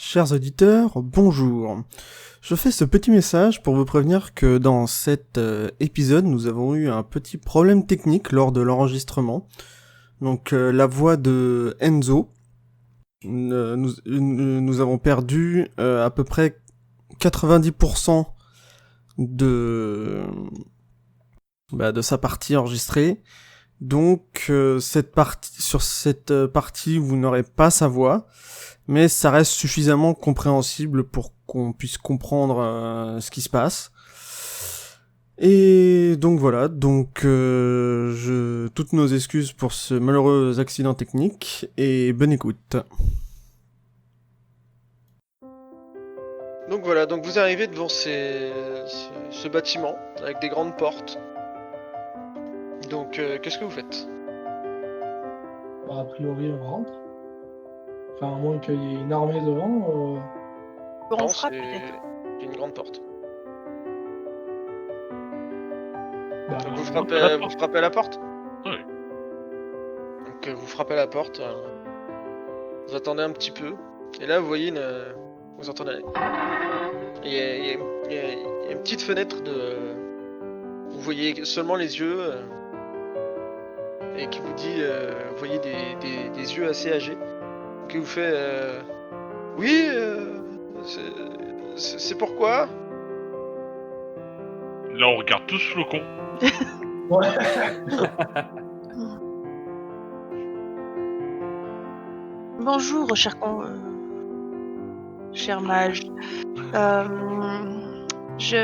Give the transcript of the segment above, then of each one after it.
Chers auditeurs, bonjour. Je fais ce petit message pour vous prévenir que dans cet épisode, nous avons eu un petit problème technique lors de l'enregistrement. Donc la voix de Enzo, nous avons perdu à peu près 90% de sa partie enregistrée. Donc sur cette partie, vous n'aurez pas sa voix. Mais ça reste suffisamment compréhensible pour qu'on puisse comprendre ce qui se passe. Et donc voilà, toutes nos excuses pour ce malheureux accident technique, et bonne écoute. Donc voilà, donc vous arrivez devant ce bâtiment, avec des grandes portes. Donc qu'est-ce que vous faites? A priori, on rentre. Enfin, à moins qu'il y ait une armée devant. On frappe peut-être. C'est une grande porte. Bah, Donc vous frappez à la porte? Oui. Donc vous frappez à la porte. Vous attendez un petit peu. Et là vous voyez vous entendez... Il y a une petite fenêtre de... Vous voyez seulement les yeux. Et qui vous dit... vous voyez des yeux assez âgés. Qui vous fait... Oui, c'est pourquoi? Là, on regarde tous Flocon. Ouais. Bonjour, cher mage.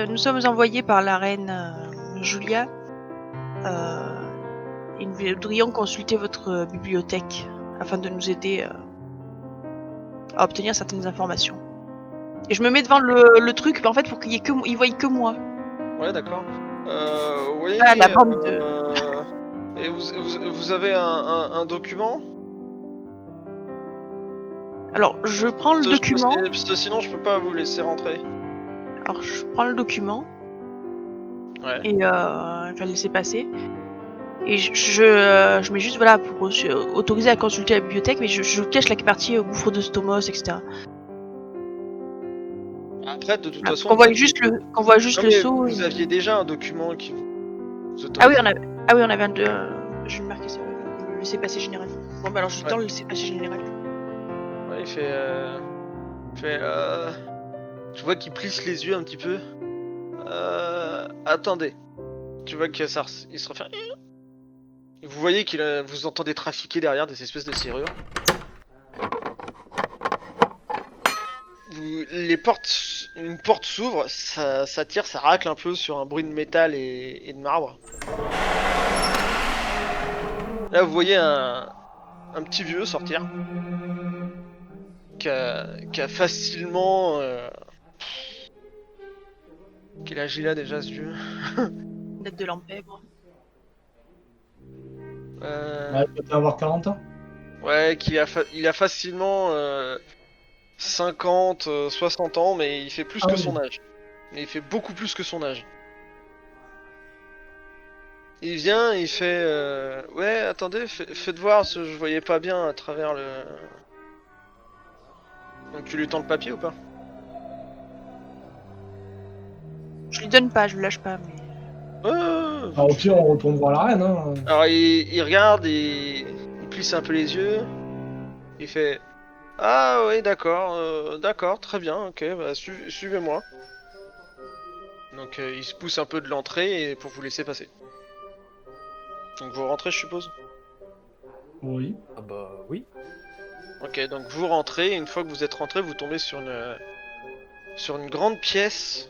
Nous sommes envoyés par la reine Julia. Et nous voudrions consulter votre bibliothèque afin de nous aider à obtenir certaines informations. Et je me mets devant le truc, mais en fait, pour qu'ils voient que moi. Ouais, d'accord. Vous voyez... la bande de... Et vous avez un document? Alors, je prends le document. Parce que sinon, je peux pas vous laisser rentrer. Alors, je prends le document. Ouais. Et je vais le laisser passer. Et je mets juste, voilà, pour autoriser à consulter la bibliothèque, mais je cache la partie gouffre de Stomos, etc. Après, de toute façon... Qu'on voit juste le saut. Vous aviez déjà un document qui vous autorise. Ah oui, on avait un deux. Je vais marquer ça, le laisser passer général. Bon, bah alors je tends le laisser passer général. Ouais, il fait... Tu vois qu'il plisse les yeux un petit peu. Attendez. Tu vois qu'il se refait... Et vous voyez vous entendez trafiquer derrière des espèces de serrures. Une porte s'ouvre, ça tire, ça racle un peu sur un bruit de métal et de marbre. Là, vous voyez un petit vieux sortir. Qui a facilement... Quel âge il a déjà, ce vieux? Tête de lampèbre. Ouais, il peut avoir 40 ans. Ouais, il a facilement 50, 60 ans, mais il fait plus que son âge. Mais il fait beaucoup plus que son âge. Il vient, il fait... Ouais, attendez, faites voir, je voyais pas bien à travers le... Donc tu lui tends le papier ou pas? Je lui donne pas, je le lâche pas, mais... Au pire, on retourne voir la reine. Hein. Alors il regarde, il plisse un peu les yeux. Il fait... Ah oui, d'accord, très bien, ok, bah suivez-moi. Donc il se pousse un peu de l'entrée pour vous laisser passer. Donc vous rentrez, je suppose? Oui. Ah bah oui. Ok, donc vous rentrez, et une fois que vous êtes rentré, vous tombez sur une grande pièce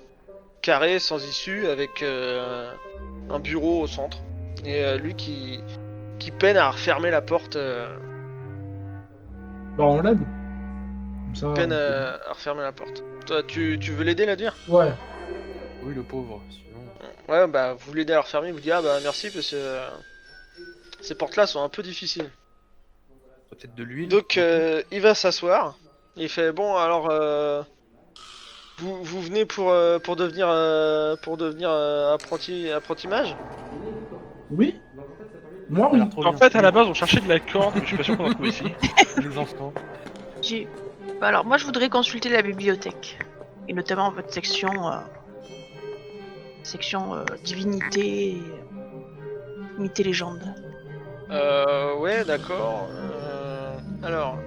carrée sans issue avec un bureau au centre. Et lui qui peine à refermer la porte. Bah, on l'aide. Comme ça. Peine à refermer la porte. Toi, tu veux l'aider là dire? Ouais. Oui, le pauvre. Sinon... Ouais, bah vous l'aidez à la refermer, il vous dit ah bah merci parce que ces portes-là sont un peu difficiles. Peut-être de l'huile. Donc il va s'asseoir. Il fait bon alors vous venez pour devenir apprenti mage? Oui. Moi, oui. Alors, trop En bien. fait, à la base, on cherchait de la corde, mais je suis pas sûr qu'on en trouve ici. Les enfants. Alors moi je voudrais consulter la bibliothèque. Et notamment votre section divinité et mythes et légendes. Ouais, d'accord. Alors,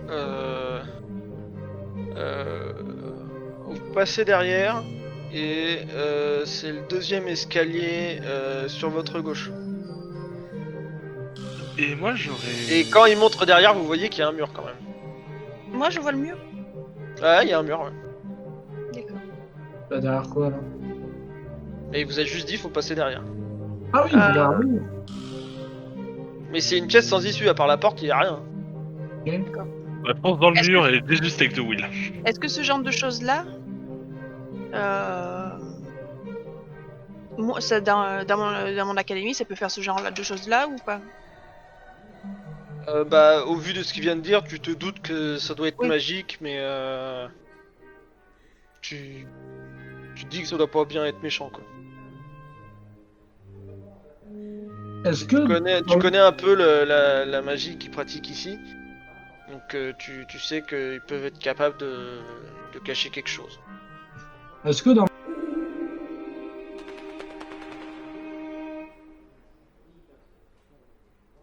vous passez derrière et c'est le deuxième escalier sur votre gauche. Et moi j'aurais. Et quand il montre derrière, vous voyez qu'il y a un mur quand même. Moi je vois le mur. Ouais, il y a un mur. Ouais. D'accord. Bah, derrière quoi, là? Et il vous a juste dit, faut passer derrière. Ah oui, derrière nous. Mais c'est une pièce sans issue, à part la porte, il y a rien. Bah, fonce dans le Est-ce mur et déjuste avec le Will. Est-ce que ce genre de choses-là, moi, ça, dans mon académie, ça peut faire ce genre de choses-là ou pas? Bah, au vu de ce qu'il vient de dire, tu te doutes que ça doit être Oui. magique, mais tu te dis que ça doit pas bien être méchant, quoi. Est-ce que... Tu connais un peu la magie qu'ils pratiquent ici, donc tu sais qu'ils peuvent être capables de cacher quelque chose. Est-ce que dans...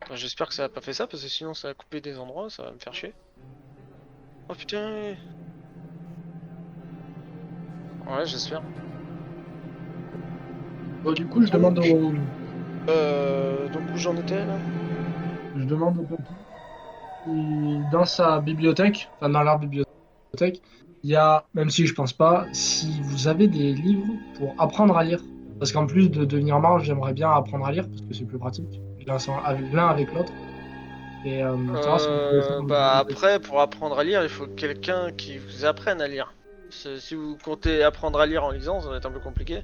Enfin, j'espère que ça a pas fait ça, parce que sinon ça va couper des endroits, ça va me faire chier. Oh putain. Ouais, j'espère. Bon, du coup, je demande au... Donc où j'en étais là? Je demande au petit si dans sa bibliothèque, enfin dans leur bibliothèque, il y a, même si je pense pas, si vous avez des livres pour apprendre à lire. Parce qu'en plus de devenir mage, j'aimerais bien apprendre à lire parce que c'est plus pratique. L'un avec l'autre. Et savoir si vous pouvez faire une Bah bibliothèque. après, pour apprendre à lire, il faut quelqu'un qui vous apprenne à lire. Si vous comptez apprendre à lire en lisant, ça va être un peu compliqué.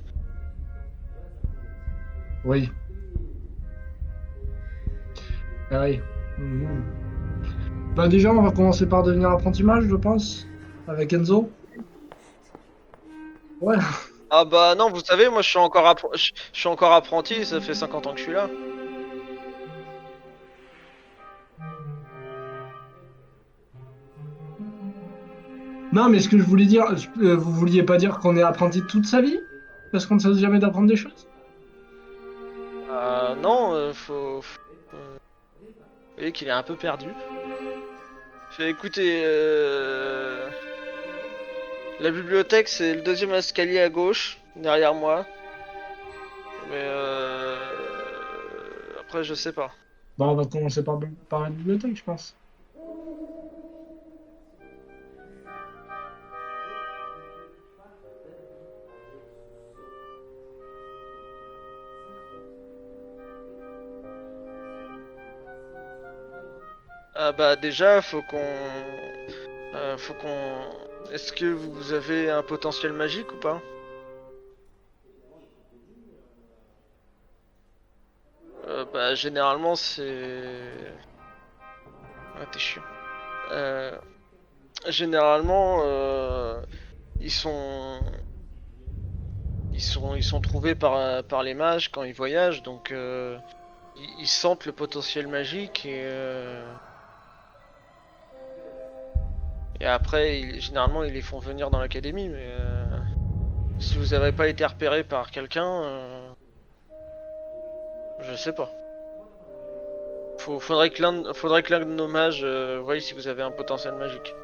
Oui. Ah oui. Mhm. Bah déjà, on va commencer par devenir apprenti mage, je pense, avec Enzo. Ouais. Ah bah non, vous savez, moi je suis encore, je suis encore apprenti, ça fait 50 ans que je suis là. Non, mais ce que je voulais dire, vous vouliez pas dire qu'on est apprenti toute sa vie? Parce qu'on ne cesse jamais d'apprendre des choses? Non, vous voyez qu'il est un peu perdu. Écoutez, la bibliothèque c'est le deuxième escalier à gauche, derrière moi. Mais après je sais pas. Bah, on va commencer par la bibliothèque, je pense. Ah bah déjà faut qu'on... Est-ce que vous avez un potentiel magique ou pas? Bah généralement c'est... Ah t'es chiant. Généralement ils sont... Ils sont trouvés par les mages quand ils voyagent, donc ils sentent le potentiel magique et après généralement ils les font venir dans l'académie, mais si vous avez pas été repéré par quelqu'un, je sais pas. Faudrait que l'un de nos mages voie si vous avez un potentiel magique.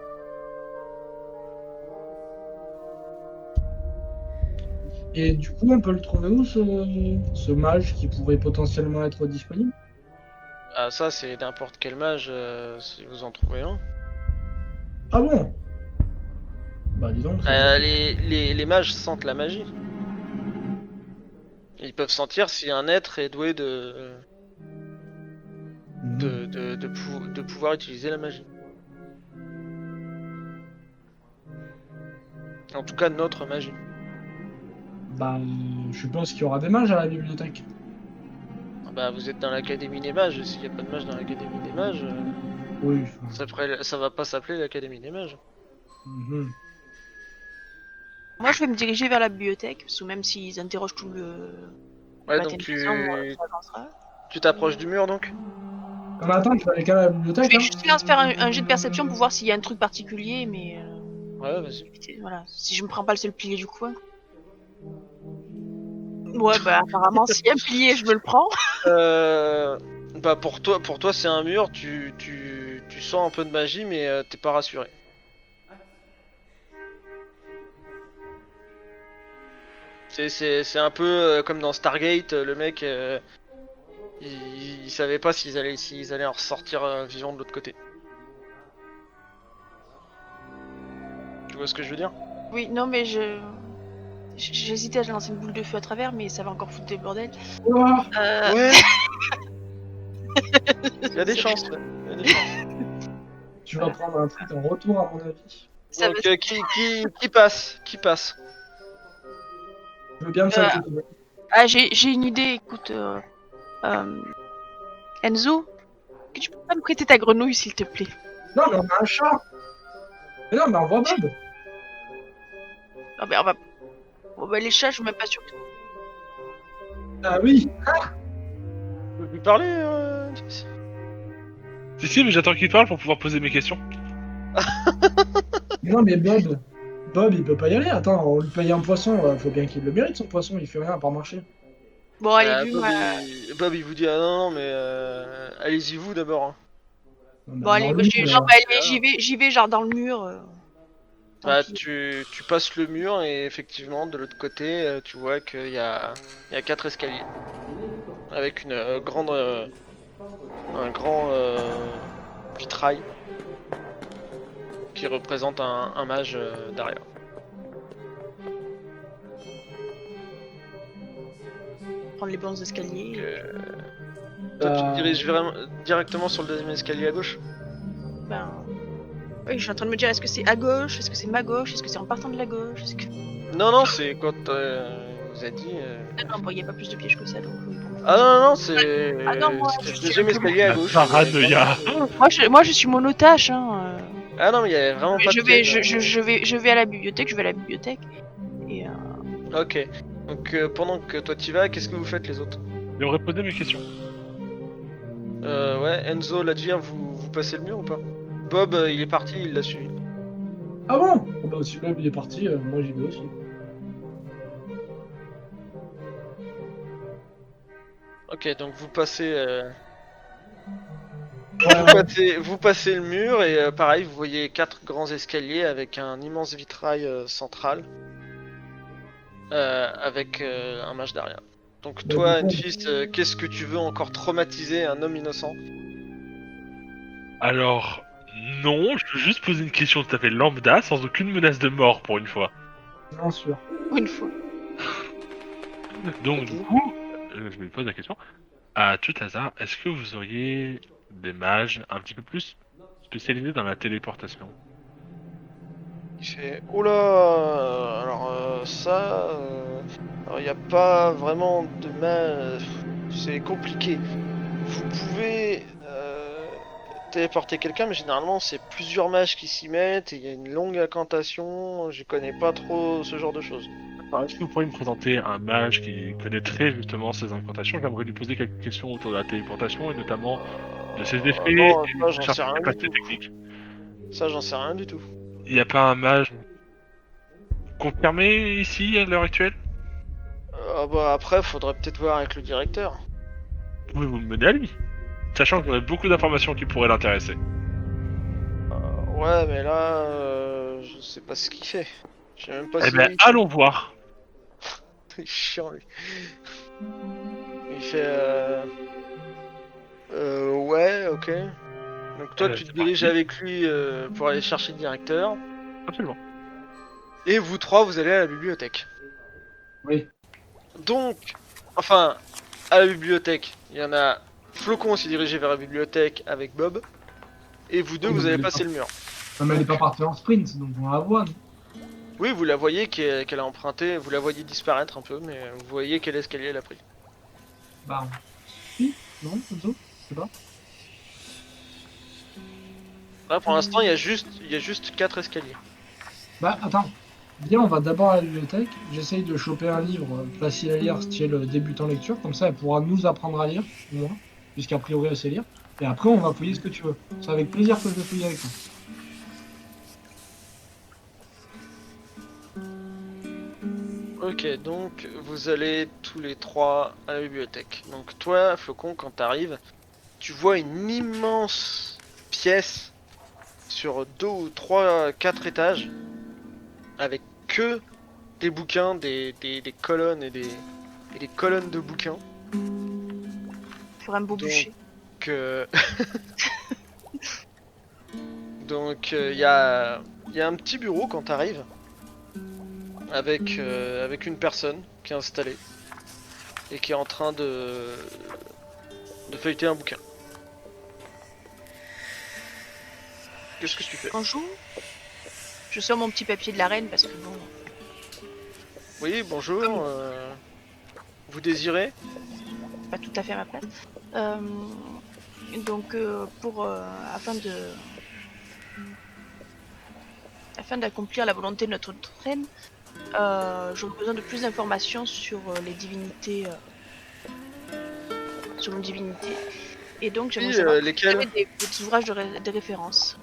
Et du coup, on peut le trouver où, ce mage qui pourrait potentiellement être disponible? Ah ça c'est n'importe quel mage si vous en trouvez un. Ah bon? Bah, dis donc. Les mages sentent la magie. Ils peuvent sentir si un être est doué de pouvoir utiliser la magie. En tout cas, notre magie. Bah, je suppose qu'il y aura des mages à la bibliothèque. Bah, vous êtes dans l'académie des mages. S'il n'y a pas de mages dans l'académie des mages, Oui. ça va pas s'appeler l'académie des mages. Mhm. Moi, je vais me diriger vers la bibliothèque, parce que même s'ils interrogent tout le... Ouais, la donc télévision, ça avancera. tu t'approches du mur donc. On attend, tu vas aller qu'à la Je bibliothèque, vais hein. juste faire un jet de perception pour voir s'il y a un truc particulier, mais Ouais, vas-y. voilà, si je me prends pas le seul pilier du coin. Ouais, bah apparemment, s'il y a un pilier, je me le prends. Bah pour toi c'est un mur, tu sens un peu de magie, mais t'es pas rassuré. C'est un peu comme dans Stargate, le mec, il savait pas s'ils allaient en ressortir vivants de l'autre côté. Tu vois ce que je veux dire? Oui, non, mais j'hésitais à lancer une boule de feu à travers, mais ça va encore foutre des bordels. Ouah, Ouais. Il y a des chances. Ouais. Il y a des chances. tu vas prendre un truc en retour, à mon avis. Ça Donc va- qui passe? Qui passe? Je veux bien me salter de Ah, j'ai une idée, écoute. Enzo, que tu peux pas me prêter ta grenouille, s'il te plaît? Non, mais on a un chat. Mais non, mais on voit Bob. Ah, ben, on va. Bon, bah, les chats, je suis même pas sûre. Ah oui. Tu veux lui parler, Jess? Si, mais j'attends qu'il parle pour pouvoir poser mes questions. Mais non, mais Bob, il peut pas y aller. Attends, on lui paye un poisson. Faut bien qu'il le mérite, son poisson. Il fait rien à part marcher. Bon, allez, vu, Bob, moi. Bob, il vous dit ah non, mais allez-y vous d'abord. Hein. Non, mais Bon, allez, alors, moi, lui, genre, bah, allez, j'y vais, genre dans le mur. Tant Bah pis. tu passes le mur et effectivement de l'autre côté tu vois qu'il y a 4 escaliers avec une grande un grand vitrail qui représente un mage derrière. Prendre les bons escaliers. Toi tu te diriges vraiment directement sur le deuxième escalier à gauche. Ben. Oui, je suis en train de me dire, est-ce que c'est à gauche? Est-ce que c'est ma gauche? Est-ce que c'est en partant de la gauche? Est-ce que... Non c'est quand vous a dit. Ah non, bon, il n'y a pas plus de pièges que ça, donc oui, bon. Ah non c'est Ah non, moi, c'est je le suis deuxième un peu escalier à La gauche. paranoïa. Moi, je suis monotache, hein. Ah non mais il y a vraiment Mais pas de piège. je vais à la bibliothèque, je vais à la bibliothèque. Et Ok. Donc pendant que toi t'y vas, qu'est-ce que vous faites les autres? J'aimerais poser mes questions. Ouais, Enzo, Ladjir, vous passez le mur ou pas? Bob, il est parti, il l'a suivi. Ah bon? Oh, bah, si Bob il est parti, moi j'y vais aussi. Ok, donc vous passez, Ouais, vous passez le mur et pareil, vous voyez 4 grands escaliers avec un immense vitrail central, avec un mage derrière. Donc Bah, toi, du coup, Enfist, qu'est-ce que tu veux encore traumatiser un homme innocent? Alors, non, je veux juste poser une question tout à fait lambda, sans aucune menace de mort pour une fois. bien sûr. une fois. Donc, Ok. du coup, je me pose la question. À tout hasard, est-ce que vous auriez des mages un petit peu plus spécialisés dans la téléportation? Il fait oh là, alors ça, alors il n'y a pas vraiment de mal, c'est compliqué. Vous pouvez téléporter quelqu'un, mais généralement c'est plusieurs mages qui s'y mettent et il y a une longue incantation. Je connais pas trop ce genre de choses. Alors, est-ce que vous pourriez me présenter un mage qui connaîtrait justement ces incantations? J'aimerais lui poser quelques questions autour de la téléportation et notamment de ses effets Non, et ça de j'en sais certaines rien du capacités tout. techniques. Ça j'en sais rien du tout. Il n'y a pas un mage confirmé ici à l'heure actuelle? Bah après faudrait peut-être voir avec le directeur. Pouvez-vous me mener à lui? Sachant que j'aurais beaucoup d'informations qui pourraient l'intéresser. Ouais mais là je sais pas ce qu'il fait. Je sais même pas Eh si ben, allons voir. il est chiant lui. Il fait ouais ok. Donc toi tu te C'est diriges parti. avec lui pour aller chercher le directeur. Absolument. Et vous trois vous allez à la bibliothèque. Oui. Donc, enfin, à la bibliothèque, il y en a Flocon s'est dirigé vers la bibliothèque avec Bob. Et vous deux Oui, vous donc avez il est passé pas- le mur. Non, mais elle est pas partie en sprint, donc on la voit. Oui vous la voyez qu'elle a emprunté, vous la voyez disparaître un peu, mais vous voyez quel escalier elle a pris. Bah. Oui? Non, comme ça? Je sais pas. Là pour l'instant il y a juste 4 escaliers. Bah, attends. Viens, on va d'abord à la bibliothèque. J'essaye de choper un livre facile à lire, style débutant lecture. Comme ça, elle pourra nous apprendre à lire, au moins. Puisqu'a priori, elle sait lire. Et après, on va fouiller ce que tu veux. C'est avec plaisir que je vais fouiller avec toi. Ok, donc vous allez tous les trois à la bibliothèque. Donc toi, Flocon, quand t'arrives, tu vois une immense pièce sur 2 ou 3, 4 étages, avec que des bouquins, des colonnes et des colonnes de bouquins. Sur un beau Donc, bûcher. euh, donc y a un petit bureau quand t'arrives, avec une personne qui est installée et qui est en train de feuilleter un bouquin. Qu'est-ce que tu fais? Bonjour. Je sors mon petit papier de la reine parce que bon, Oui, bonjour. Vous désirez? pas tout à fait à ma place. Euh, donc afin d'accomplir la volonté de notre reine, j'aurais besoin de plus d'informations sur les divinités, sur une divinité. Et donc j'aimerais Oui, savoir si vous lesquels? avez des ouvrages de référence.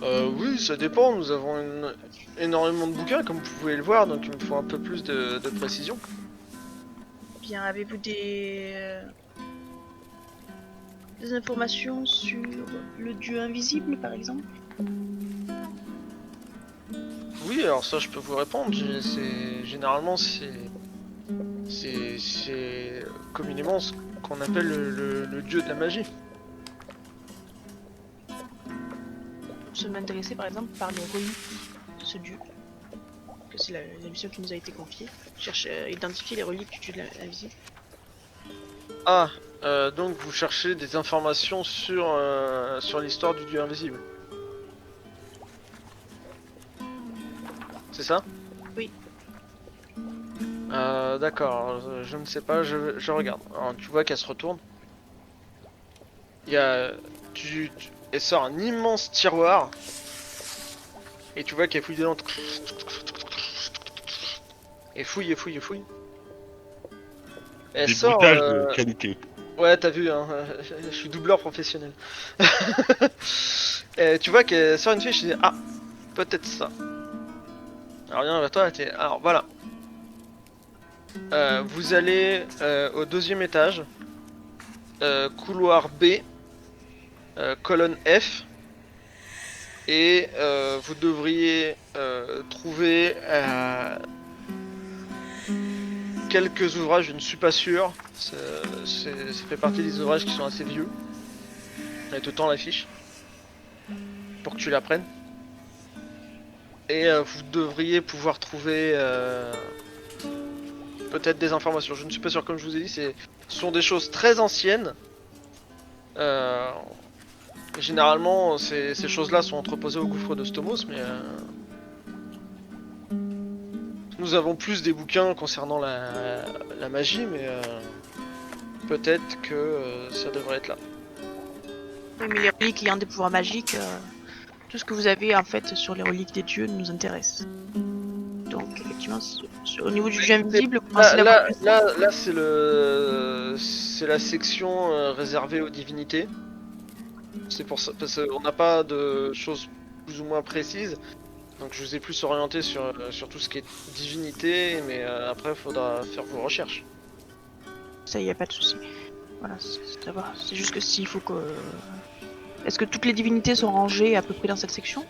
Oui, ça dépend. Nous avons énormément de bouquins, comme vous pouvez le voir, donc il me faut un peu plus de précision. Bien, avez-vous des informations sur le dieu invisible, par exemple? Oui, alors ça, je peux vous répondre. Généralement, c'est communément ce qu'on appelle le dieu de la magie. Nous sommes intéressés, par exemple, par les reliques de ce dieu. Que c'est la mission qui nous a été confiée. Chercher à identifier les reliques du dieu de l'invisible. Ah, donc vous cherchez des informations sur l'histoire du dieu invisible. C'est ça? Oui. D'accord, je ne sais pas, je regarde. Alors, tu vois qu'elle se retourne. Il y a... Elle sort un immense tiroir. Et tu vois qu'elle fouille dedans. Et fouille, et fouille, et fouille. Elle Des sort... bruitages de qualité. Ouais, t'as vu, hein, je suis doubleur professionnel. Et tu vois qu'elle sort une fiche, je dis ah, peut-être ça. Alors viens vers toi, alors voilà. Vous allez au 2e étage, couloir B, colonne F, et vous devriez trouver quelques ouvrages, je ne suis pas sûr. Ça fait partie des ouvrages qui sont assez vieux. Elle te tend la fiche pour que tu la prennes. Et vous devriez pouvoir trouver peut-être des informations. Je ne suis pas sûr, comme je vous ai dit, ce sont des choses très anciennes. Généralement, ces choses-là sont entreposées au gouffre de Stomos, mais nous avons plus des bouquins concernant la magie, mais peut-être que ça devrait être là. Oui, mais les reliques ayant des pouvoirs magiques, tout ce que vous avez en fait sur les reliques des dieux nous intéresse. Donc effectivement, au niveau du dieu invisible, vous pensez l'avoir plus. Là c'est la section réservée aux divinités. C'est pour ça, parce qu'on n'a pas de choses plus ou moins précises. Donc je vous ai plus orienté sur tout ce qui est divinité, mais après il faudra faire vos recherches. Ça y a pas de souci. Voilà, ça va. C'est juste que s'il faut que. Est-ce que toutes les divinités sont rangées à peu près dans cette section?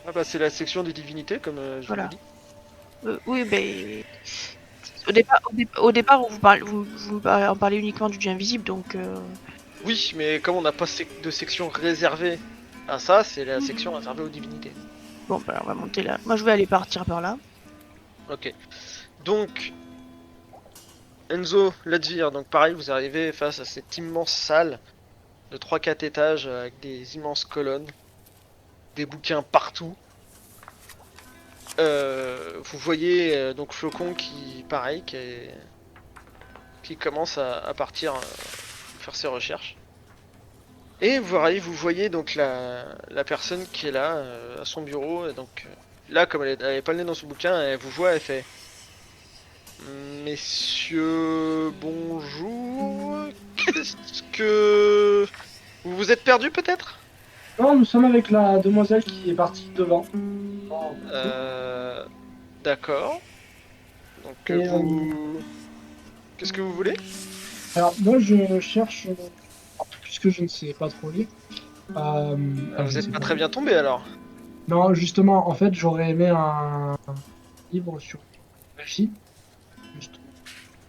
Ah bah c'est la section des divinités, comme je Voilà. vous l'ai dit. Oui, ben. Au départ vous en parlez uniquement du dieu invisible, donc. Oui, mais comme on n'a pas de section réservée à ça, c'est la section réservée aux divinités. Bon, bah, on va monter là. Moi, je vais aller partir par là. Ok. Donc, Enzo, Ladvir, donc pareil, vous arrivez face à cette immense salle de 3-4 étages avec des immenses colonnes, des bouquins partout. Vous voyez donc Flocon qui, pareil, qui commence à partir faire ses recherches. Et vous voyez donc la personne qui est là à son bureau. Et donc là, comme elle n'avait pas le nez dans son bouquin, elle vous voit, elle fait Messieurs, bonjour. Est-ce que vous vous êtes perdu peut-être? Non, nous sommes avec la demoiselle qui est partie devant. D'accord. Donc Et, vous... Qu'est-ce que vous voulez? Alors, moi, je cherche, puisque je ne sais pas trop lire. Vous êtes pas très bien tombé alors. Non, justement, en fait, j'aurais aimé un livre sur magie, juste.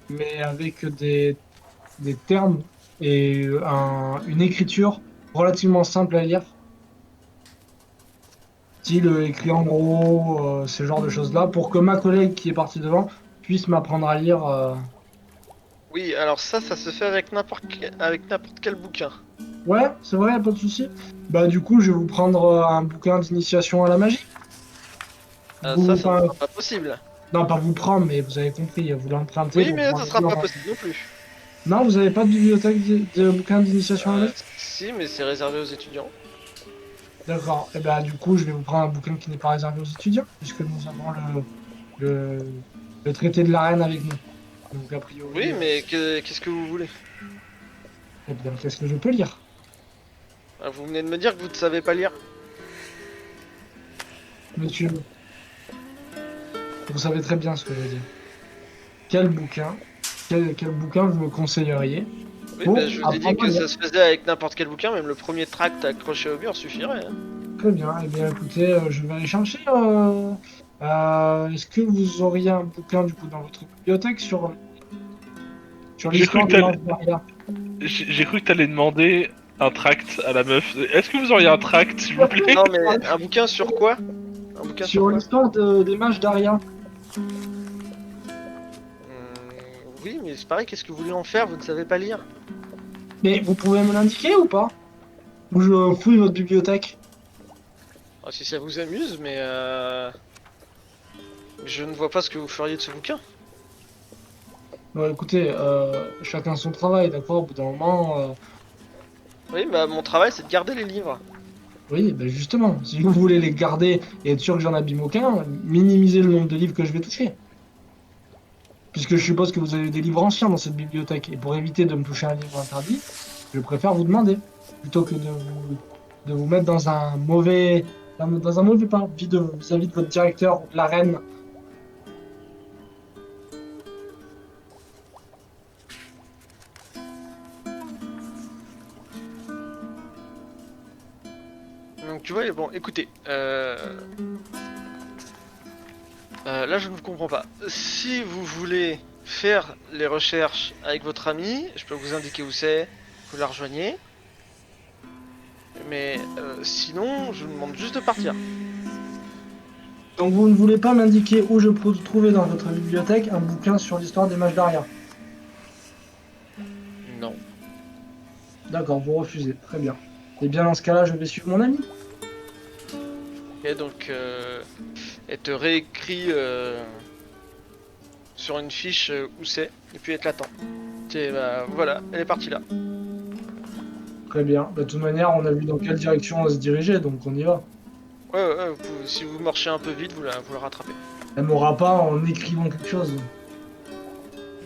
Mais avec des termes et une écriture relativement simple à lire. Style écrit en gros, ce genre de choses-là, pour que ma collègue qui est partie devant puisse m'apprendre à lire. Oui, alors ça se fait avec n'importe quel bouquin. Ouais, c'est vrai, pas de souci. Bah, du coup, je vais vous prendre un bouquin d'initiation à la magie. Ça Vous, ne enfin, sera pas possible. non, pas vous prendre, mais vous avez compris, vous l'empruntez. Oui, pour mais ça pouvoir sera lire. pas possible non plus. Non, vous avez pas de bibliothèque de bouquins d'initiation à la magie? Si, mais c'est réservé aux étudiants. D'accord. Et ben du coup, je vais vous prendre un bouquin qui n'est pas réservé aux étudiants, puisque nous avons le, le traité de la reine avec nous. Donc a priori. Oui, mais qu'est-ce que vous voulez? Eh bien, qu'est-ce que je peux lire? Vous venez de me dire que vous ne savez pas lire. Monsieur, vous savez très bien ce que je veux dire. Quel bouquin, quel bouquin vous me conseilleriez? Oui, Bon, bah, je vous ai dit apprendre à que lire. ça se faisait avec n'importe quel bouquin, même le premier tract accroché au mur suffirait. Hein. Très bien. Eh bien, écoutez, je vais aller chercher. Est-ce que vous auriez un bouquin du coup dans votre bibliothèque sur J'ai l'histoire cru de que l'Anse Maria? J'ai cru que t'allais demander un tract à la meuf. Est-ce que vous auriez un tract, s'il vous plaît? Non, mais un bouquin sur quoi? Un bouquin sur Sur quoi? l'histoire des mages d'Aria. Oui, mais c'est pareil, qu'est-ce que vous voulez en faire? Vous ne savez pas lire. Mais vous pouvez me l'indiquer ou pas? Ou je fouille votre bibliothèque? Ah, si ça vous amuse, mais je ne vois pas ce que vous feriez de ce bouquin. Bon, écoutez, chacun son travail, d'accord? Au bout d'un moment, Oui, bah mon travail c'est de garder les livres. oui, ben justement, si vous voulez les garder et être sûr que j'en abîme aucun, minimisez le nombre de livres que je vais toucher. Puisque je suppose que vous avez des livres anciens dans cette bibliothèque. Et pour éviter de me toucher un livre interdit, je préfère vous demander. Plutôt que de vous mettre dans un mauvais. Dans un mauvais pas vis-à-vis de votre directeur, la reine. Donc tu vois, bon, écoutez, là je ne vous comprends pas. Si vous voulez faire les recherches avec votre ami, je peux vous indiquer où c'est, vous la rejoignez. Mais sinon, je vous demande juste de partir. Donc vous ne voulez pas m'indiquer où je peux trouver dans votre bibliothèque un bouquin sur l'histoire des mages d'Aria? Non. D'accord, vous refusez. Très bien. Et bien dans ce cas-là, je vais suivre mon ami. Et donc, elle te réécrit sur une fiche où c'est, et puis elle t'attend. Et bah voilà, elle est partie là. Très bien. De toute manière, on a vu dans quelle direction on se dirigeait, donc on y va. Ouais, si vous marchez un peu vite, vous la rattrapez. Elle m'aura pas en écrivant quelque chose.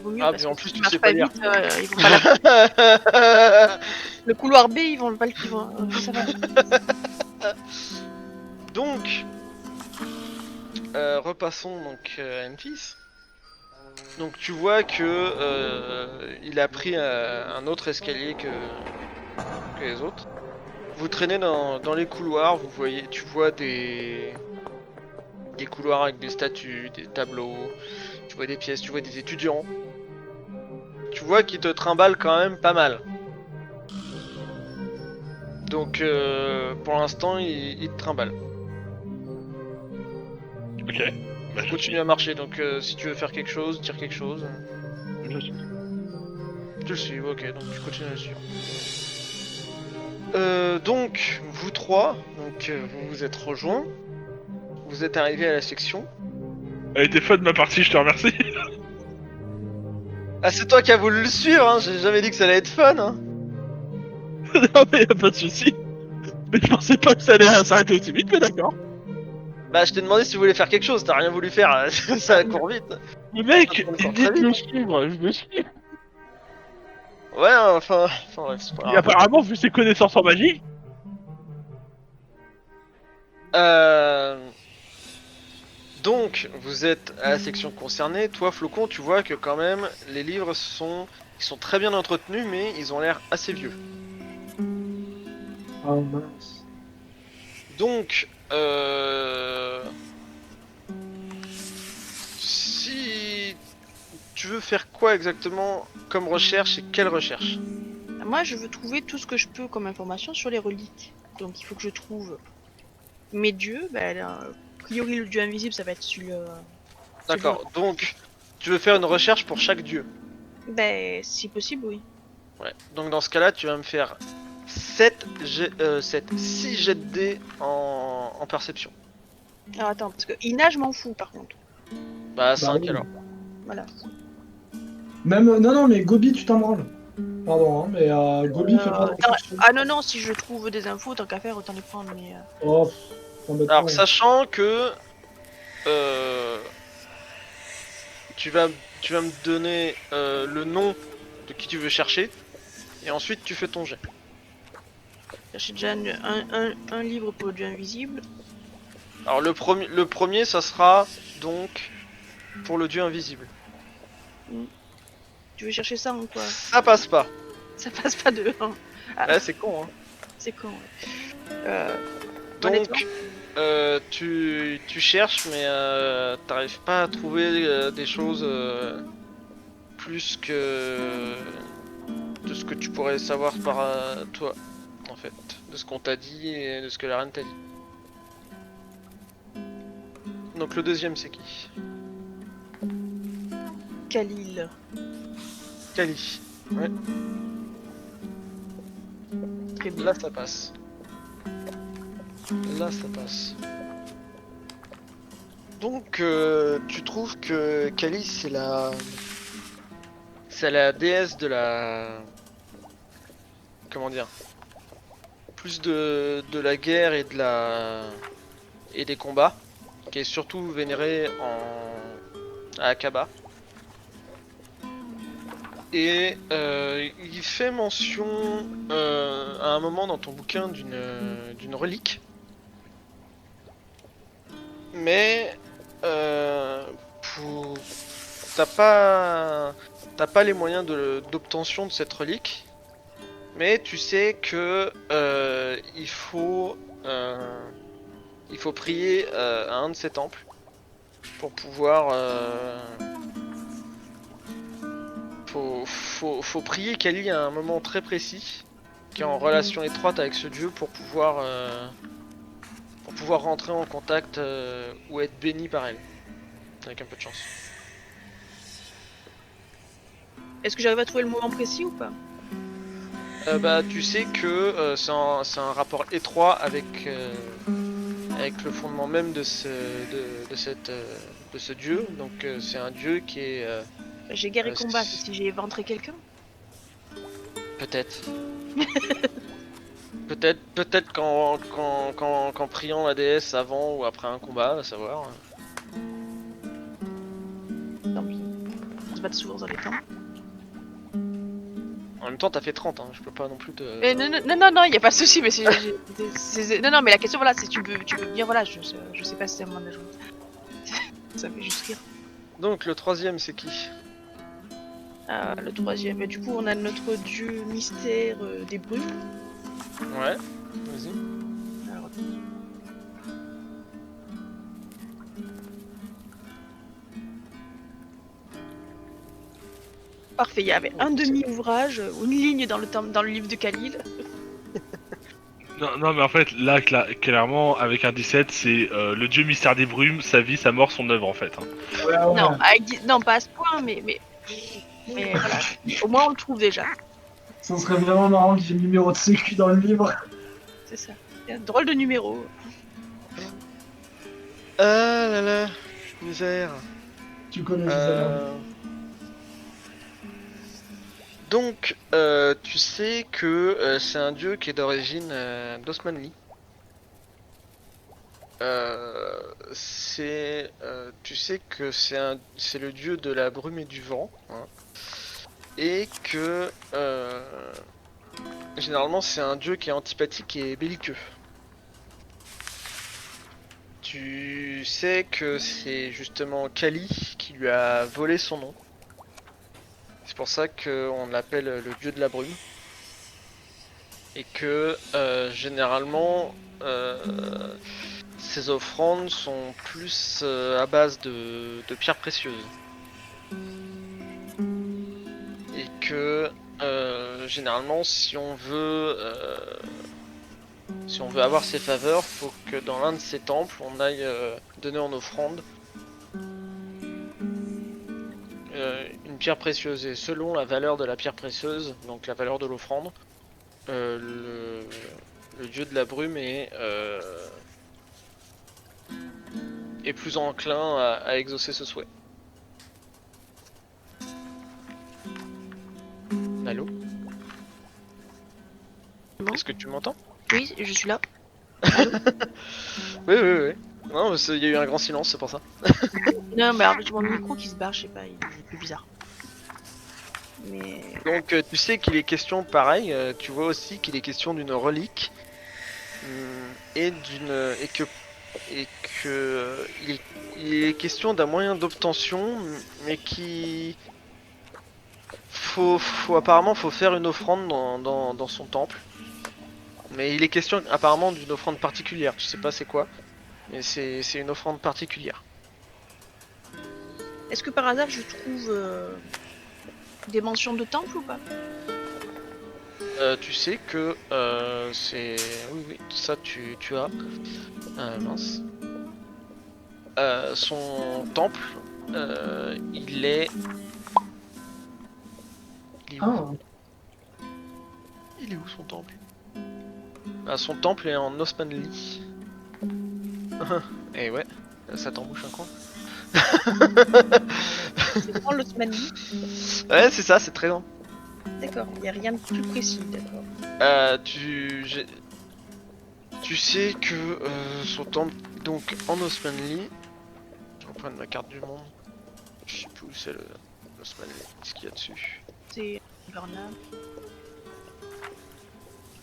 Vaut mieux, Ah, parce mais en que plus, s'ils tu sais marchent pas pas lire. vite, ils vont pas le couloir B, ils vont pas le ça va. Donc, repassons donc à Enfis. Donc tu vois que il a pris un autre escalier que les autres. Vous traînez dans les couloirs, tu vois des couloirs avec des statues, des tableaux, tu vois des pièces, tu vois des étudiants. Tu vois qu'ils te trimballent quand même pas mal. Donc pour l'instant, ils te trimballent. Ok. Bah, je Continue à marcher, donc si tu veux faire quelque chose, dire quelque chose. suis. Je suis. Tu le suis, ok, donc tu continues à le suivre. Donc, vous trois, vous vous êtes rejoints. Vous êtes arrivés à la section. Elle était fun ma partie, je te remercie. Ah, c'est toi qui as voulu le suivre, hein. J'ai jamais dit que ça allait être fun, hein. Non mais y'a pas de soucis. Mais je pensais pas que ça allait s'arrêter aussi vite, mais d'accord. Bah, je t'ai demandé si vous voulez faire quelque chose, t'as rien voulu faire, ça court vite. Mais mec, Ça tourne il encore dit très de me vite. suivre, je me suis. Ouais, enfin bref, c'est pas Et grave. apparemment, vu ses connaissances en magie, Euh... Donc, vous êtes à la section concernée. Toi, Flocon, tu vois que quand même, les livres ils sont très bien entretenus, mais ils ont l'air assez vieux. Ah mince. Donc, si tu veux faire quoi exactement comme recherche et quelle recherche? Moi, je veux trouver tout ce que je peux comme information sur les reliques. Donc, il faut que je trouve mes dieux. A priori, le dieu invisible, ça va être celui D'accord, donc tu veux faire une recherche pour chaque dieu. si possible, oui. Ouais. Donc dans ce cas-là, tu vas me faire 6 jets de dés en perception. Alors, attends, parce que Ina, je m'en fous, par contre. Bah Bah 5 oui. alors. Voilà. Même, non, mais Gobi, tu t'en branles. Pardon, hein, mais Gobi, fais pas de recherche. Ah non, non, si je trouve des infos, tant qu'à faire, autant les prendre, mais... Oh, t'embête pas. Alors sachant que euh, tu vas, tu vas me donner le nom de qui tu veux chercher et ensuite tu fais ton jet. J'ai déjà un livre pour le dieu invisible. Alors le premier ça sera donc pour le dieu invisible. Tu veux chercher ça en quoi? Ça passe pas. Ça passe pas de 1. Ah, Ouais, c'est con hein. c'est con, ouais. Honnêtement, Donc tu cherches mais t'arrives pas à trouver des choses plus que de ce que tu pourrais savoir par toi en fait, de ce qu'on t'a dit et de ce que la reine t'a dit. Donc le deuxième c'est qui? Khalil. Kali. Ouais, Très bien. là ça passe. Là ça passe. Donc tu trouves que Kali c'est la déesse de la comment dire, plus de la guerre et et des combats, qui est surtout vénérée à Akaba. Et il fait mention à un moment dans ton bouquin d'une relique, mais pour- t'as pas les moyens d'obtention de cette relique. Mais tu sais que il faut prier à un de ces temples pour pouvoir faut prier Kali à un moment très précis qui est en relation étroite avec ce dieu pour pouvoir rentrer en contact ou être béni par elle avec un peu de chance. Est-ce que j'arrive à trouver le moment précis ou pas? Bah tu sais que c'est un rapport étroit avec le fondement même de ce dieu. Donc c'est un dieu qui est J'ai guerre et combat, c'est- si j'ai éventré quelqu'un. peut-être peut-être qu'en priant la déesse avant ou après un combat, à savoir. Tant pis. On se bat souvent dans les temps. En même temps t'as fait 30 hein, je peux pas non plus te. Non, y a pas de souci, mais non, mais la question, voilà, c'est tu veux dire, voilà, je sais pas si c'est un moment d'ajouter. Ça fait juste rire. Donc le troisième c'est qui? Le troisième, et du coup, on a notre dieu mystère des brumes. Ouais, vas-y. Alors, parfait, il y avait un demi-ouvrage, ou une ligne dans le livre de Khalil. non, non, mais en fait, là, clairement, avec un 17, c'est le dieu mystère des brumes, sa vie, sa mort, son œuvre, en fait. Hein. Ouais, ouais. Non, pas à ce point, mais voilà. Au moins, on le trouve déjà. Ça serait vraiment marrant qu'il y ait le numéro de sécu dans le livre. C'est ça. C'est un drôle de numéro. Ah là là, misère. Tu connais Gisèle. Donc, tu sais que c'est un dieu qui est d'origine d'Osmanli. Tu sais que c'est le dieu de la brume et du vent. Hein. et que généralement c'est un dieu qui est antipathique et belliqueux. Tu sais que c'est justement Kali qui lui a volé son nom. C'est pour ça qu'on l'appelle le dieu de la brume. Et que généralement ces offrandes sont plus à base de pierres précieuses. Et que généralement si on veut avoir ses faveurs, faut que dans l'un de ces temples on aille donner en offrande une pierre précieuse. Et selon la valeur de la pierre précieuse, donc la valeur de l'offrande, le dieu de la brume est plus enclin à exaucer ce souhait. Allô? Bon. Est-ce que tu m'entends? Oui, je suis là. Oui, oui, oui. Non, il y a eu un grand silence, c'est pour ça. Non, mais alors j'ai mon micro qui se barre, je sais pas, il est plus bizarre. Mais. Donc tu sais qu'il est question, pareil, tu vois aussi qu'il est question d'une relique et que il est question d'un moyen d'obtention, mais qui apparemment faut faire une offrande dans son temple. Mais il est question apparemment d'une offrande particulière, tu sais pas c'est quoi, mais c'est une offrande particulière. Est-ce que par hasard je trouve des mentions de temple ou pas? Tu sais que c'est... Oui, ça tu as. Mince. Son temple, il est... Il est où, Ah, il est où son temple? Son temple est en Osmanli. Et ouais, ça t'embouche un coin. C'est grand l'Osmanli. Ouais, c'est ça, c'est très grand. D'accord, il n'y a rien de plus précis, d'accord. Tu sais que son temple, donc en Osmanli... Je reprends ma carte du monde. Je sais plus où c'est l'Osmanli. Qu'est-ce qu'il y a dessus? C'est Varna.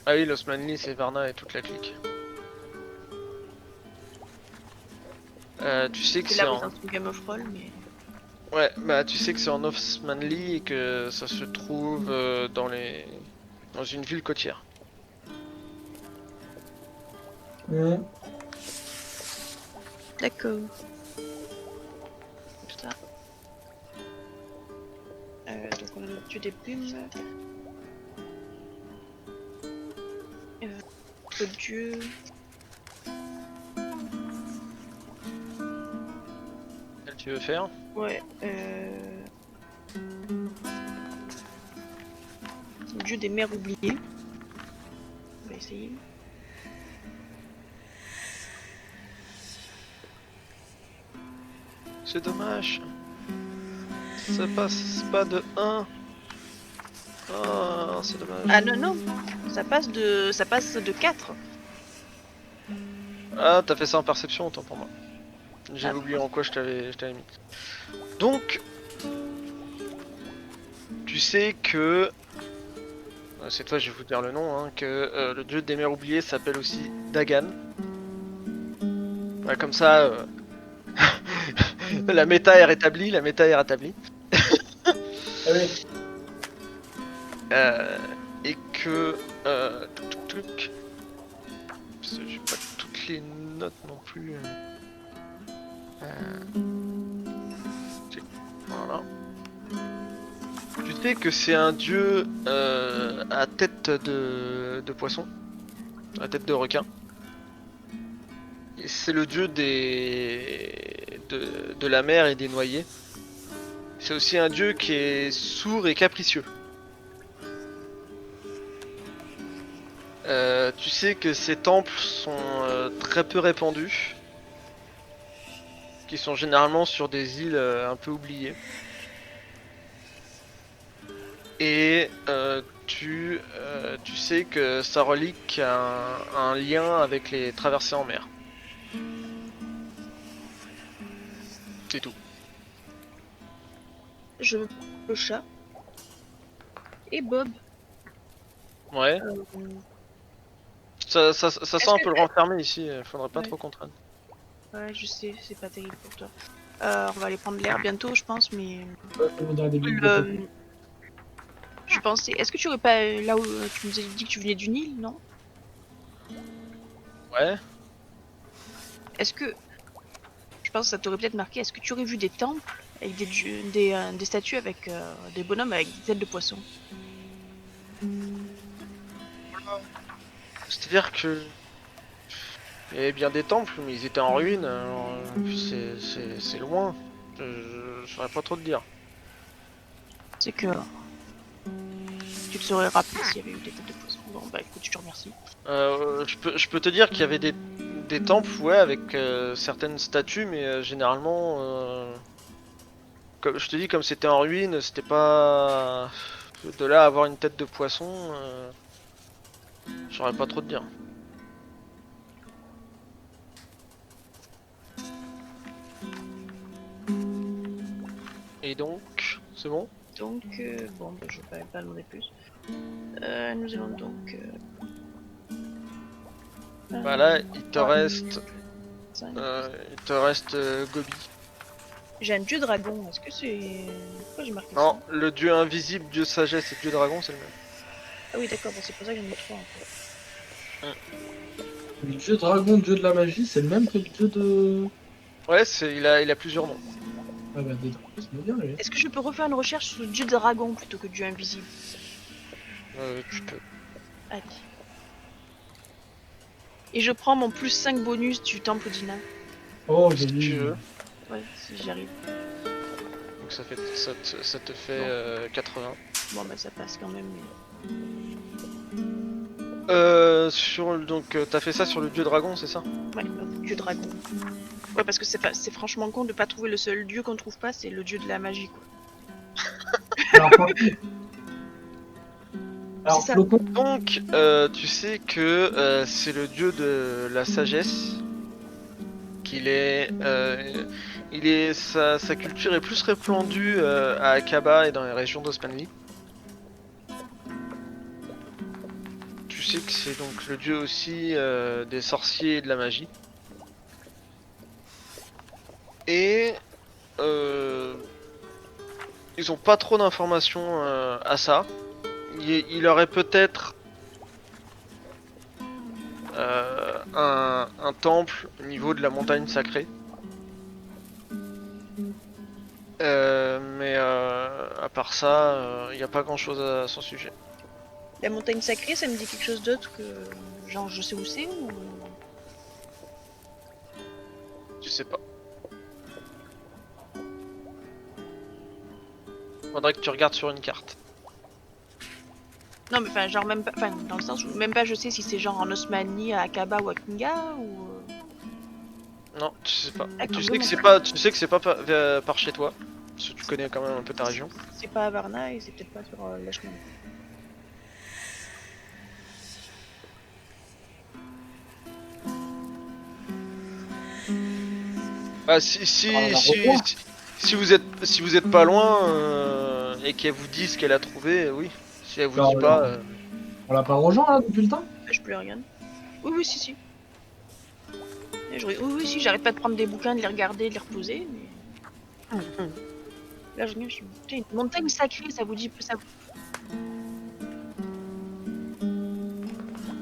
Ah oui, l'Osmanli, c'est Varna et toute la clique. Tu sais que C'est c'est là où en... c'est un Game of Roll, mais. Ouais, bah tu sais que c'est en Osmanli et que ça se trouve dans une ville côtière. D'accord. Ça. Donc on a le dieu des plumes. Le dieu. Quel tu veux faire? Ouais. Le dieu des mers oubliées. On va essayer. C'est dommage. Ça passe pas de 1. Oh, c'est dommage. Ah non, non. Ça passe de 4. Ah, t'as fait ça en perception, autant pour moi. J'avais Ah. oublié en quoi je t'avais mis. Donc, tu sais que... C'est toi, je vais vous dire le nom, hein, que le dieu des mers oubliées s'appelle aussi Dagan. Ouais, comme ça, la méta est rétablie, ah oui. Et que... Parce que j'ai pas toutes les notes non plus. Voilà. Tu sais que c'est un dieu à tête de poisson, à tête de requin. Et c'est le dieu de la mer et des noyés. C'est aussi un dieu qui est sourd et capricieux. Tu sais que ces temples sont très peu répandus, qui sont généralement sur des îles un peu oubliées. Et tu sais que sa relique a un lien avec les traversées en mer. C'est tout. Je me prends le chat. Et Bob. Ouais. euh, Ça sent un que- peu le renfermer ici, faudrait pas Ouais. trop qu'on traîne. Ouais, je sais, c'est pas terrible pour toi. On va aller prendre l'air bientôt, je pense, mais Ouais, je voudrais des bibliothèques. je pensais. Est-ce que tu aurais pas là où tu nous as dit que tu venais du Nil, non? Ouais. Est-ce que je pense que ça t'aurait peut-être marqué. Est-ce que tu aurais vu des temples avec des statues avec des bonhommes avec des têtes de poisson? C'est-à-dire que il y avait bien des temples, mais ils étaient en ruine. Alors, c'est loin. Je saurais pas trop te dire. C'est que tu te serais rappelé s'il y avait eu des têtes de poisson. Bon, bah écoute, je te remercie. Je peux te dire qu'il y avait des temples, ouais, avec certaines statues, mais généralement, comme je te dis, comme c'était en ruine, c'était pas de là à avoir une tête de poisson. Je saurais pas trop te dire. Et donc, c'est bon? Donc, bon, bah, je vais pas demander plus. Nous allons donc. Voilà, il te reste, 5. Gobi. J'ai un dieu dragon. Est-ce que c'est. Pourquoi j'ai marqué Non, ça? le dieu invisible, dieu sagesse et dieu dragon, c'est le même. Ah oui, d'accord, bon, c'est pour ça que j'en ai 3 en fait. Le dieu dragon, dieu de la magie, c'est le même que le dieu de. Ouais, il a plusieurs noms. Ah bah, des dragons, c'est bien, lui. Est-ce que je peux refaire une recherche sur le dieu dragon plutôt que dieu invisible? Tu peux. Allez. Et je prends mon plus 5 bonus du temple d'Ina. Oh, Si joli. tu veux. Ouais, si j'y arrive. Donc ça te fait 80. Bon, bah ça passe quand même. Mais... Donc t'as fait ça sur le dieu dragon, c'est ça? Ouais, dieu dragon. Ouais, parce que c'est franchement con de pas trouver le seul dieu qu'on trouve pas, c'est le dieu de la magie, quoi. Alors, par contre- Alors, C'est ça. Flocon, Donc tu sais que c'est le dieu de la sagesse. Sa culture est plus répandue à Akaba et dans les régions d'Osmanli. Tu sais que c'est donc le dieu aussi des sorciers et de la magie. Et ils ont pas trop d'informations à ça. Il aurait peut-être un temple au niveau de la montagne sacrée. Mais à part ça, il n'y a pas grand chose à son sujet. La montagne sacrée, ça me dit quelque chose d'autre que. Genre, je sais où c'est ou. Tu sais pas. Faudrait que tu regardes sur une carte. Non, mais enfin, genre, même pas. Enfin, dans le sens où même pas je sais si c'est genre en Osmanie, à Akaba ou à Kinga ou. Non, tu sais pas. Ah, Tu quand sais même, que on c'est peut- pas, tu sais que c'est pas par chez toi. Parce que tu connais quand même un peu ta région. C'est pas à Varna et c'est peut-être pas sur Lachman. Ah, revoir. si vous êtes pas loin et qu'elle vous dit ce qu'elle a trouvé, oui. Si elle vous Alors, dit pas, on l'a pas rejoint là depuis le temps? Je peux les regarder. Oui, oui, si. Oui, oui, si, j'arrête pas de prendre des bouquins, de les regarder, de les reposer, mais. Là, je suis. Putain, une montagne sacrée, ça vous dit. Ça...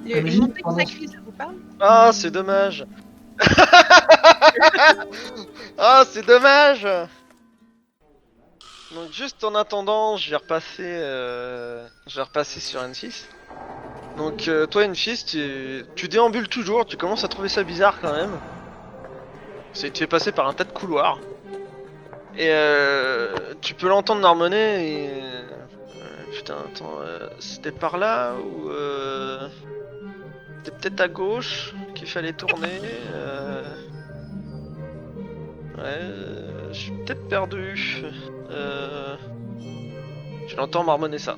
MJ, Une montagne pardon. sacrée, ça vous parle? ah c'est dommage. Ah c'est dommage. Donc juste en attendant, je vais repasser sur N6. Donc toi N6, tu déambules toujours, tu commences à trouver ça bizarre quand même. Tu es passé par un tas de couloirs. Et tu peux l'entendre marmonner et... putain, attends, c'était par là ou... C'était peut-être à gauche qu'il fallait tourner. Ouais, je suis peut-être perdu. Tu l'entends marmonner ça.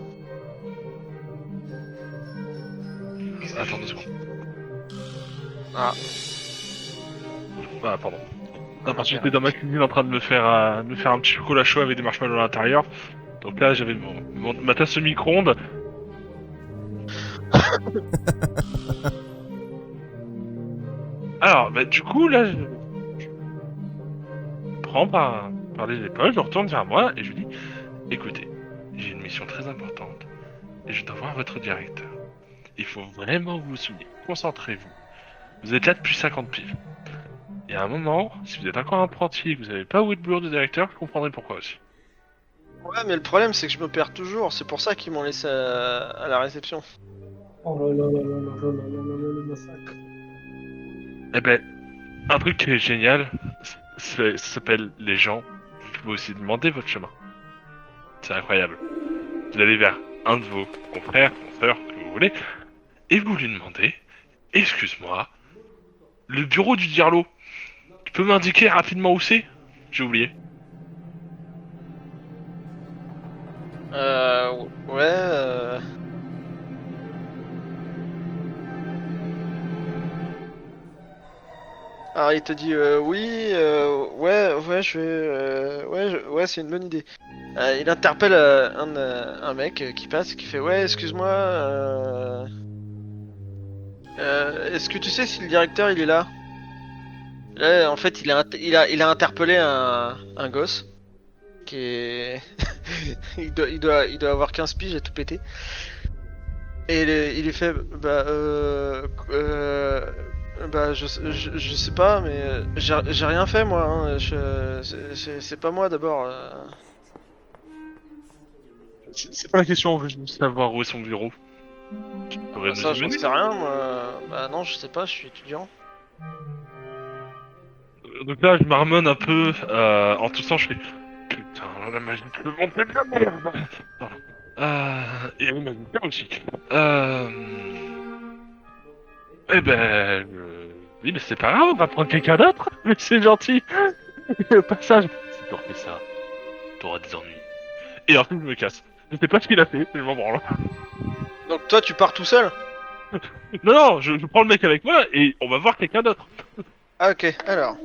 Attends 2 secondes. Ah, Ah, pardon. Non, parce que j'étais dans ma cuisine en train de me faire un petit chocolat chaud avec des marshmallows à l'intérieur. Donc là, j'avais ma tasse au micro-ondes. Alors, bah, du coup, là, je prends par les épaules, je retourne vers moi et je lui dis, écoutez, j'ai une mission très importante et je dois voir votre directeur. Il faut vraiment vous souvenir. Concentrez-vous. Vous êtes là depuis 50 piges. Et à un moment, si vous êtes encore un apprenti et que vous n'avez pas où est le bureau du directeur, je comprendrai pourquoi aussi. Ouais, mais le problème, c'est que je me perds toujours. C'est pour ça qu'ils m'ont laissé à la réception. Oh là là là là là là là là là, le massacre. Eh ben, un truc qui est génial, ça s'appelle les gens. Vous pouvez aussi demander votre chemin. C'est incroyable. Vous allez vers un de vos confrères, consoeurs, ce que vous voulez, et vous lui demandez, excuse-moi, le bureau du Dirlo, tu peux m'indiquer rapidement où c'est? J'ai oublié. Ouais. Alors il te dit oui, ouais, je vais, ouais, c'est une bonne idée. Il interpelle un mec qui passe, qui fait ouais, excuse-moi, est-ce que tu sais si le directeur il est là? Là, en fait, il a interpellé un gosse qui est, il doit avoir 15 piges et tout pété. Et il est fait, bah, je sais pas, mais j'ai rien fait moi. Hein. C'est pas moi d'abord. C'est pas la question, on veut juste savoir où est son bureau. Tu pourrais Bah, nous ça, y j'en mener? sais rien. Moi. Bah non, je sais pas. Je suis étudiant. Donc là, je marmonne un peu, en toussant, je fais putain, la magie de le monde, c'est de la merde! Pardon. Et le magicien aussi. Eh ben, oui, mais c'est pas grave, on va prendre quelqu'un d'autre. Mais c'est gentil. Et au passage, si tu refais ça, t'auras des ennuis. Et ensuite, je me casse. Je sais pas ce qu'il a fait, mais je m'en branle. Donc toi, tu pars tout seul? Non, non, je prends le mec avec moi et on va voir quelqu'un d'autre. Ah ok. Alors,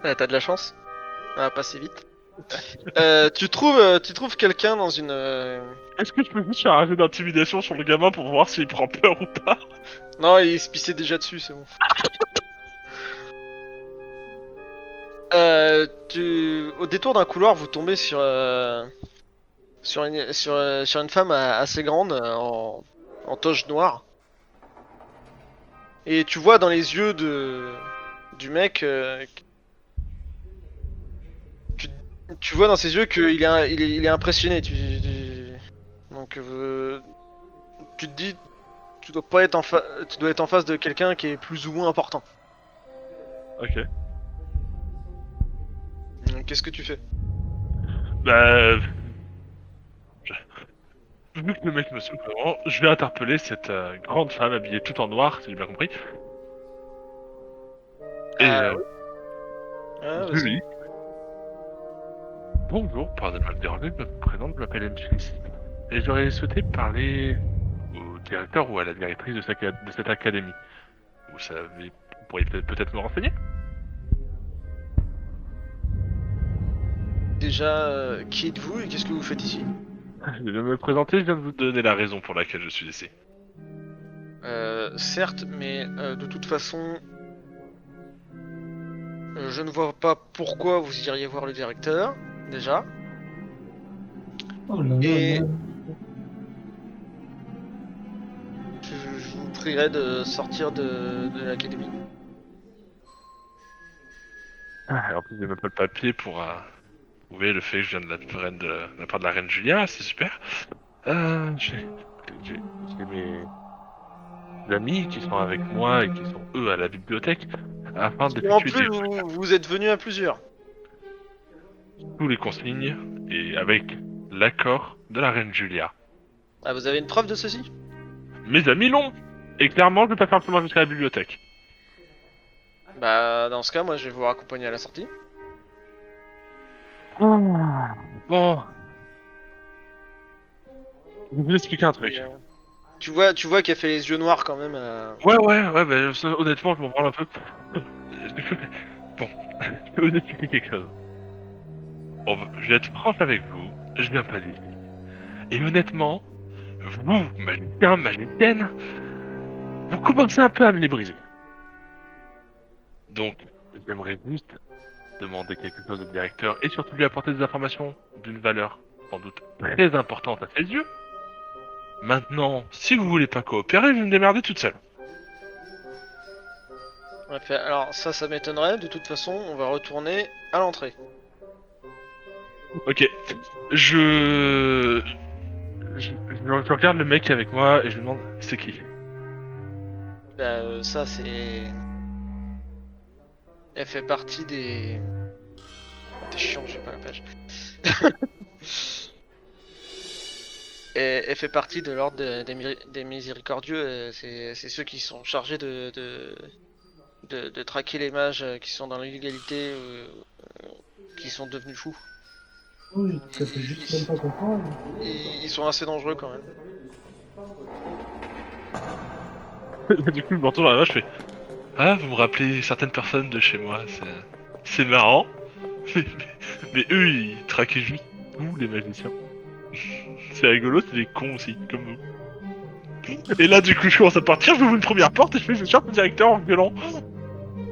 t'as de la chance. Ça va passer vite. Tu trouves quelqu'un dans une. Est-ce que je peux juste faire un jeu d'intimidation sur le gamin pour voir s'il prend peur ou pas? Non, il se pissait déjà dessus, c'est bon. Au détour d'un couloir, vous tombez sur une femme assez grande en toge noire. Et tu vois dans les yeux du mec, tu, tu vois dans ses yeux qu'il il est impressionné. Donc tu te dis, tu dois pas être tu dois être en face de quelqu'un qui est plus ou moins important. Ok. Donc, qu'est-ce que tu fais? Bah, vu que le mec me saoule vraiment, je vais interpeller cette grande femme habillée tout en noir, si j'ai bien compris. Et Ah, oui. Ah, je vas-y. lui dis, bonjour, pardonnez-moi de déranger, je me présente, je m'appelle M6. Et j'aurais souhaité parler au directeur ou à la directrice de cette académie. Vous savez, vous pourriez peut-être me renseigner? Déjà, qui êtes-vous et qu'est-ce que vous faites ici? Je viens de me présenter, je viens de vous donner la raison pour laquelle je suis ici. Certes, mais de toute façon, je ne vois pas pourquoi vous iriez voir le directeur, déjà. Oh là là Et là. je vous prierai de sortir de l'académie. Ah, en plus, j'ai même pas le papier pour prouver le fait que je viens de la part de la reine Julia, c'est super. J'ai mes amis qui sont avec moi et qui sont eux à la bibliothèque afin Et en d'effectuer plus, des vous êtes venus à plusieurs. tous les consignes et avec l'accord de la reine Julia. Ah, vous avez une preuve de ceci? Mes amis l'ont! Et clairement, je vais pas faire le chemin jusqu'à la bibliothèque. Bah, dans ce cas, moi, je vais vous raccompagner à la sortie. Bon. Je vais vous expliquer un truc. Et, tu vois qu'il a fait les yeux noirs quand même. Ouais, bah, honnêtement, je m'en branle un peu. Bon, je vais vous expliquer quelque chose. Je vais être franche avec vous, je viens pas d'ici. Et honnêtement, vous, magicien, magicienne, vous commencez un peu à me les briser. Donc, j'aimerais juste demander quelque chose au directeur et surtout lui apporter des informations d'une valeur sans doute très importante à ses yeux. Maintenant, si vous voulez pas coopérer, je vais me démerder toute seule. Alors ça m'étonnerait, de toute façon, on va retourner à l'entrée. Ok, je regarde le mec avec moi et je lui demande c'est qui. Ça c'est... Elle fait partie des... T'es chiant, j'ai pas la page. Elle fait partie de l'ordre des miséricordieux, c'est ceux qui sont chargés de traquer les mages qui sont dans l'illégalité, qui sont devenus fous. Oui, ça fait juste même pas comprendre. Ils sont assez dangereux quand même. Du coup, je me retourne dans la main, je fais ah, vous me rappelez certaines personnes de chez moi, c'est marrant. Mais eux, ils traquaient juste nous, les magiciens. C'est rigolo, c'est des cons aussi, comme vous. Et là, du coup, je commence à partir, je m'ouvre une première porte et je cherche le directeur en gueulant.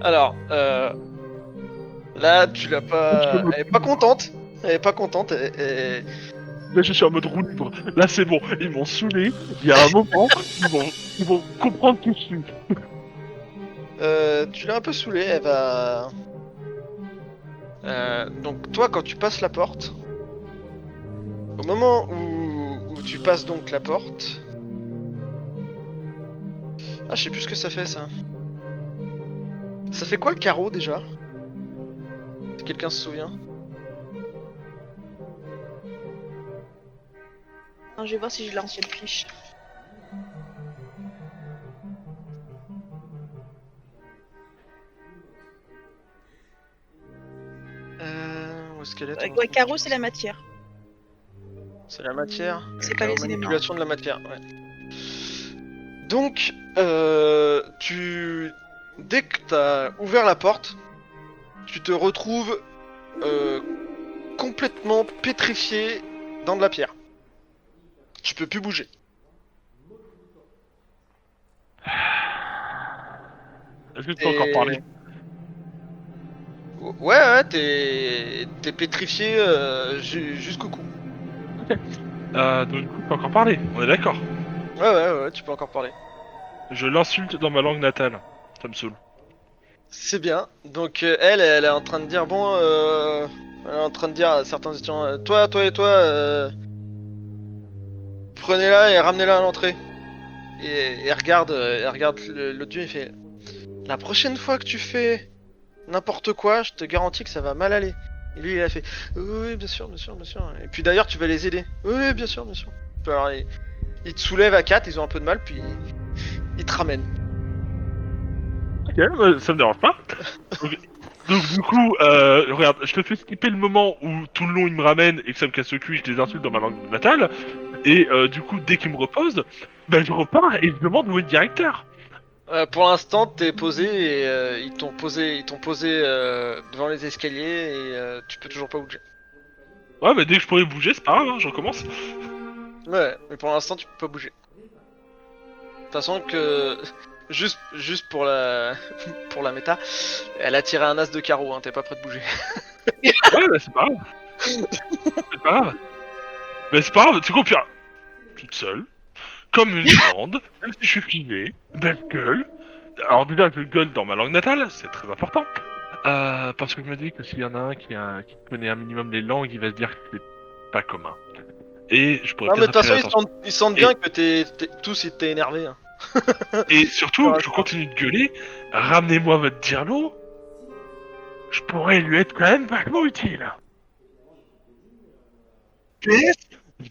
Alors, là, tu l'as pas... Elle est pas contente. Elle est pas contente. Là, je suis en mode roue libre. Là, c'est bon, ils m'ont saoulé. Il y a un moment, ils vont comprendre qui je suis. Tu l'as un peu saoulée, elle va... donc toi, quand tu passes la porte, au moment où tu passes donc la porte... Ah, je sais plus ce que ça fait, ça. Ça fait quoi le carreau, déjà? Si quelqu'un se souvient. Non, je vais voir si j'ai l'ancienne fiche. Où est-ce qu'elle est? Ouais, carreau, c'est la matière. C'est la matière. C'est pas les éléments. Manipulation de la matière, ouais. Donc, dès que t'as ouvert la porte, tu te retrouves complètement pétrifié dans de la pierre. Tu peux plus bouger. Est-ce que tu peux encore parler? Ouais, t'es pétrifié jusqu'au cou. Donc du coup, tu peux encore parler, on est d'accord. Ouais, tu peux encore parler. Je l'insulte dans ma langue natale, ça me saoule. C'est bien. Donc elle est en train de dire elle est en train de dire à certains étudiants, toi et toi, prenez-la et ramenez-la à l'entrée. Et elle regarde l'autre dieu et fait, la prochaine fois que tu fais n'importe quoi, je te garantis que ça va mal aller. Et lui il a fait, oui bien sûr. Et puis d'ailleurs tu vas les aider. Oui bien sûr. Alors ils te soulèvent à 4, ils ont un peu de mal, puis ils te ramènent. Ok, bah, ça me dérange pas. Donc du coup, regarde, je te fais skipper le moment où tout le long ils me ramènent et que ça me casse le cul, je les insulte dans ma langue natale. Et du coup, dès qu'ils me reposent, ben je repars et je demande où est le directeur. Pour l'instant, t'es posé et ils t'ont posé devant les escaliers et tu peux toujours pas bouger. Ouais, bah dès que je pourrai bouger, c'est pas grave, hein, je recommence. Ouais, mais pour l'instant, tu peux pas bouger. De toute façon que juste pour la pour la méta, elle a tiré un as de carreau, hein, t'es pas prêt de bouger. Ouais, bah c'est pas grave. C'est pas grave. Bah c'est pas grave, tu comprends. Toute seule, comme une grande, même si je suis flippé, belle gueule. Alors déjà, je gueule dans ma langue natale, c'est très important. Parce que je me dis que s'il y en a un qui connaît un minimum les langues, il va se dire que c'est pas commun. Et je pourrais Non mais de peut-être toute attirer façon, l'attention. ils sentent bien que tous ils t'es énervé. Hein. Et surtout, je continue de gueuler, ramenez-moi votre dirlo. Je pourrais lui être quand même vachement utile. PS,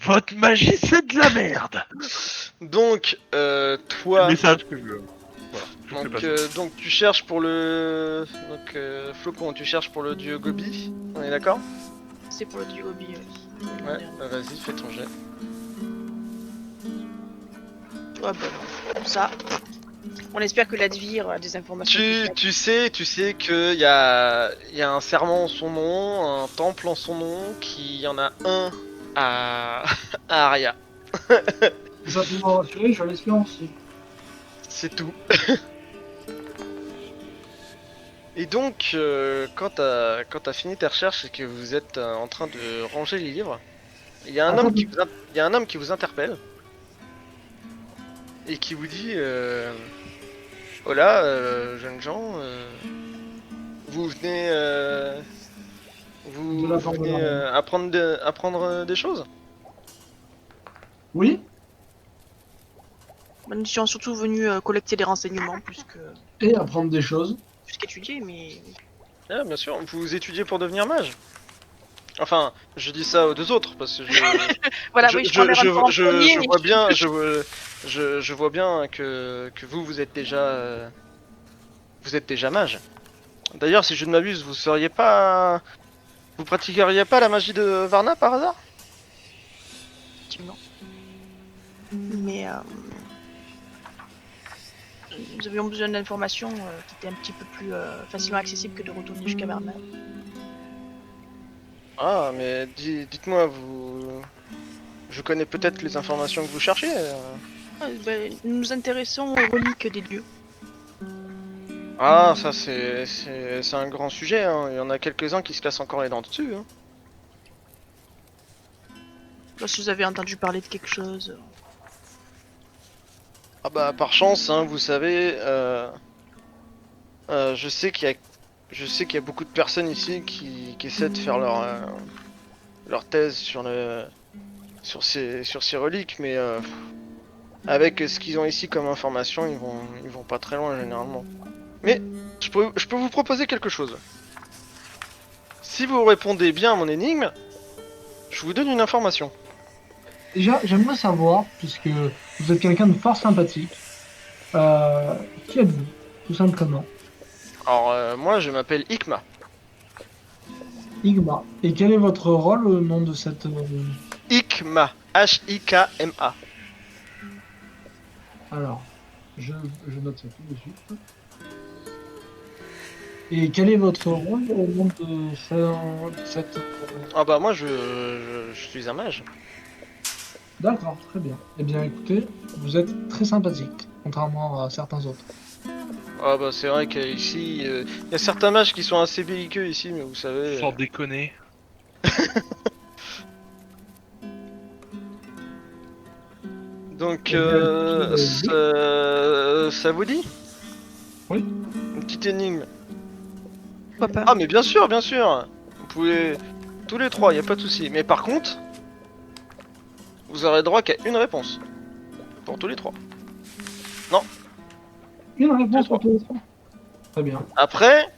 votre magie c'est de la merde. Donc toi, Message que je... Voilà, donc tu cherches pour le Flocon, tu cherches pour le dieu Gobi, on est d'accord? C'est pour le dieu Gobi, oui. Ouais, vas-y, fais ton jet. Ouais, bah non. Ça. On espère que l'Advir a des informations. Tu sais qu'il y a un serment en son nom, un temple en son nom, qu'il y en a un à, à Aria. Ça peut me rassurer, je l'espère aussi. C'est tout. Et donc, quand t'as fini tes recherches et que vous êtes en train de ranger les livres, il y a un homme qui vous interpelle et qui vous dit Hola, jeunes gens, vous venez, De la part de venez l'armée. apprendre des choses. Oui, Nous sommes surtout venus collecter des renseignements et apprendre des choses. plus qu'étudier, mais Ah, bien sûr, vous étudiez pour devenir mage. Enfin, je dis ça aux deux autres parce que voilà, oui, je prends mes renforts en premier. je vois bien, je vois bien que vous êtes déjà mage. D'ailleurs, si je ne m'abuse, vous pratiqueriez pas la magie de Varna par hasard? Effectivement. Mais nous avions besoin d'informations qui étaient un petit peu plus facilement accessibles que de retourner jusqu'à Varna. Ah, mais dites-moi, je connais peut-être les informations que vous cherchez. Nous nous intéressons aux reliques des dieux. Ah, ça c'est un grand sujet, hein. Il y en a quelques-uns qui se cassent encore les dents dessus, hein. Si vous avez entendu parler de quelque chose. Ah bah par chance, hein, vous savez, je sais qu'il y a beaucoup de personnes ici qui essaient de faire leur thèse sur ces reliques, mais avec ce qu'ils ont ici comme information, ils vont pas très loin généralement. Mais je peux vous proposer quelque chose. Si vous répondez bien à mon énigme, je vous donne une information. Déjà, j'aimerais savoir, puisque vous êtes quelqu'un de fort sympathique, qui êtes-vous, tout simplement? Alors moi je m'appelle Ikma. Igma. Et quel est votre rôle au nom de cette... Ikma. H-I-K-M-A. Alors, je note ça tout de suite. Et quel est votre rôle au nom de cette... Ah bah moi je suis un mage. D'accord, très bien. Eh bien, écoutez, vous êtes très sympathique, contrairement à certains autres. Ah bah c'est vrai qu'ici, il y a certains mages qui sont assez belliqueux ici, mais vous savez... Sans déconner. Donc, Eh bien, ça vous dit? Oui. Une petite énigme. Pourquoi pas? Ah mais bien sûr, bien sûr. Vous pouvez... Tous les trois, y a pas de souci. Mais par contre, vous aurez droit qu'à une réponse. Pour tous les trois. Une réponse trois. pour tous les trois. Très bien. Après,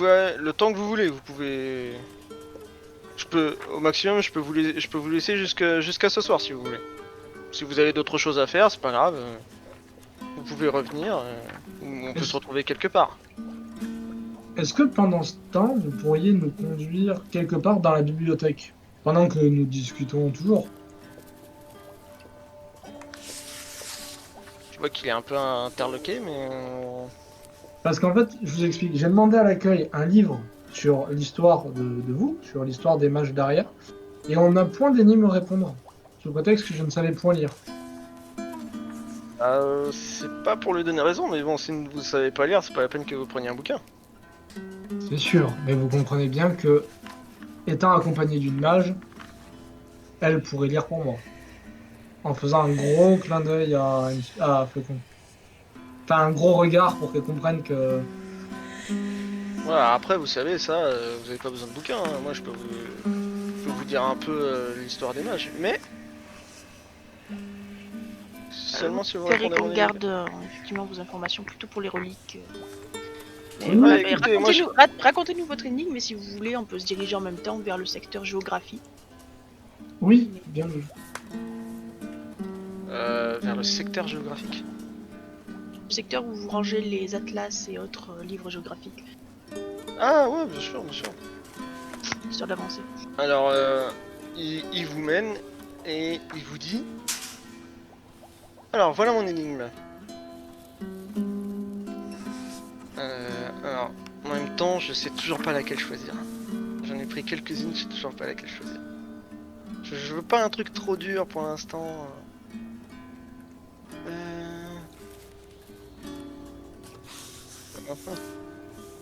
le temps que vous voulez, vous pouvez... Au maximum, je peux vous laisser jusqu'à ce soir si vous voulez. Si vous avez d'autres choses à faire, c'est pas grave. Vous pouvez revenir, ou on peut se retrouver quelque part. Est-ce que pendant ce temps, vous pourriez nous conduire quelque part dans la bibliothèque, pendant que nous discutons toujours? Je vois qu'il est un peu interloqué, mais... Parce qu'en fait, je vous explique, j'ai demandé à l'accueil un livre sur l'histoire de vous, sur l'histoire des mages d'arrière, et on n'a point d'énigme à répondre, sous prétexte que je ne savais point lire. C'est pas pour lui donner raison, mais bon, si vous savez pas lire, c'est pas la peine que vous preniez un bouquin. C'est sûr, mais vous comprenez bien que, étant accompagné d'une mage, elle pourrait lire pour moi. En faisant un gros clin d'œil à Flocon. Enfin, un gros regard pour qu'elle comprenne que... Voilà, après, vous savez, ça, vous avez pas besoin de bouquin, hein. Moi, je peux vous dire un peu l'histoire des mages, mais... Seulement si vous Ferrez répondez à qu'on mon garde effectivement vos informations plutôt pour les reliques. Mais Oui, voilà, mais mais écoutez, moi, racontez-nous votre énigme, et si vous voulez, on peut se diriger en même temps vers le secteur géographie. Oui, bien vu. vers le secteur géographique. Le secteur où vous rangez les atlas et autres livres géographiques, Ah ouais, bien sûr, bien sûr. histoire d'avancer. Alors, il vous mène et il vous dit... Alors, voilà mon énigme. En même temps, je sais toujours pas laquelle choisir. J'en ai pris quelques-unes, je sais toujours pas laquelle choisir. Je veux pas un truc trop dur pour l'instant.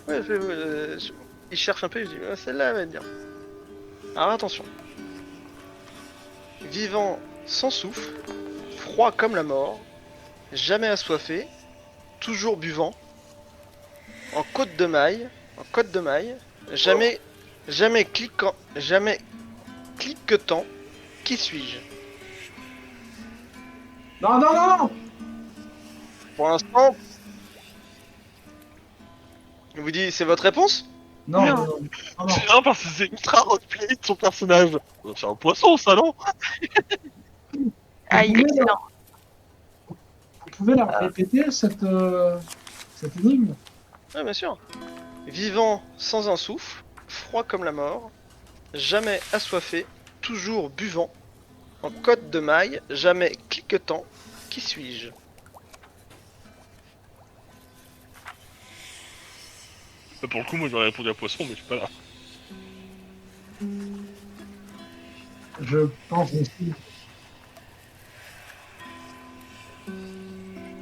Ouais, il cherche un peu, je dis celle-là elle va être bien. Alors attention. Vivant sans souffle, froid comme la mort, jamais assoiffé, toujours buvant, en côte de maille, jamais cliquetant, qui suis-je? Non, non, non, non. Pour l'instant, je vous dis, c'est votre réponse? Non, Non. non, non, non. C'est bien parce que c'est ultra roleplay de son personnage. C'est un poisson, ça, non? Aïe, pouvez excellent. Vous pouvez la répéter, cette énigme? Ouais, bien sûr. Vivant sans un souffle, froid comme la mort, jamais assoiffé, toujours buvant, en côte de maille, jamais cliquetant, qui suis-je? Pour le coup, moi j'aurais répondu à poisson, mais je suis pas là. Je pense aussi.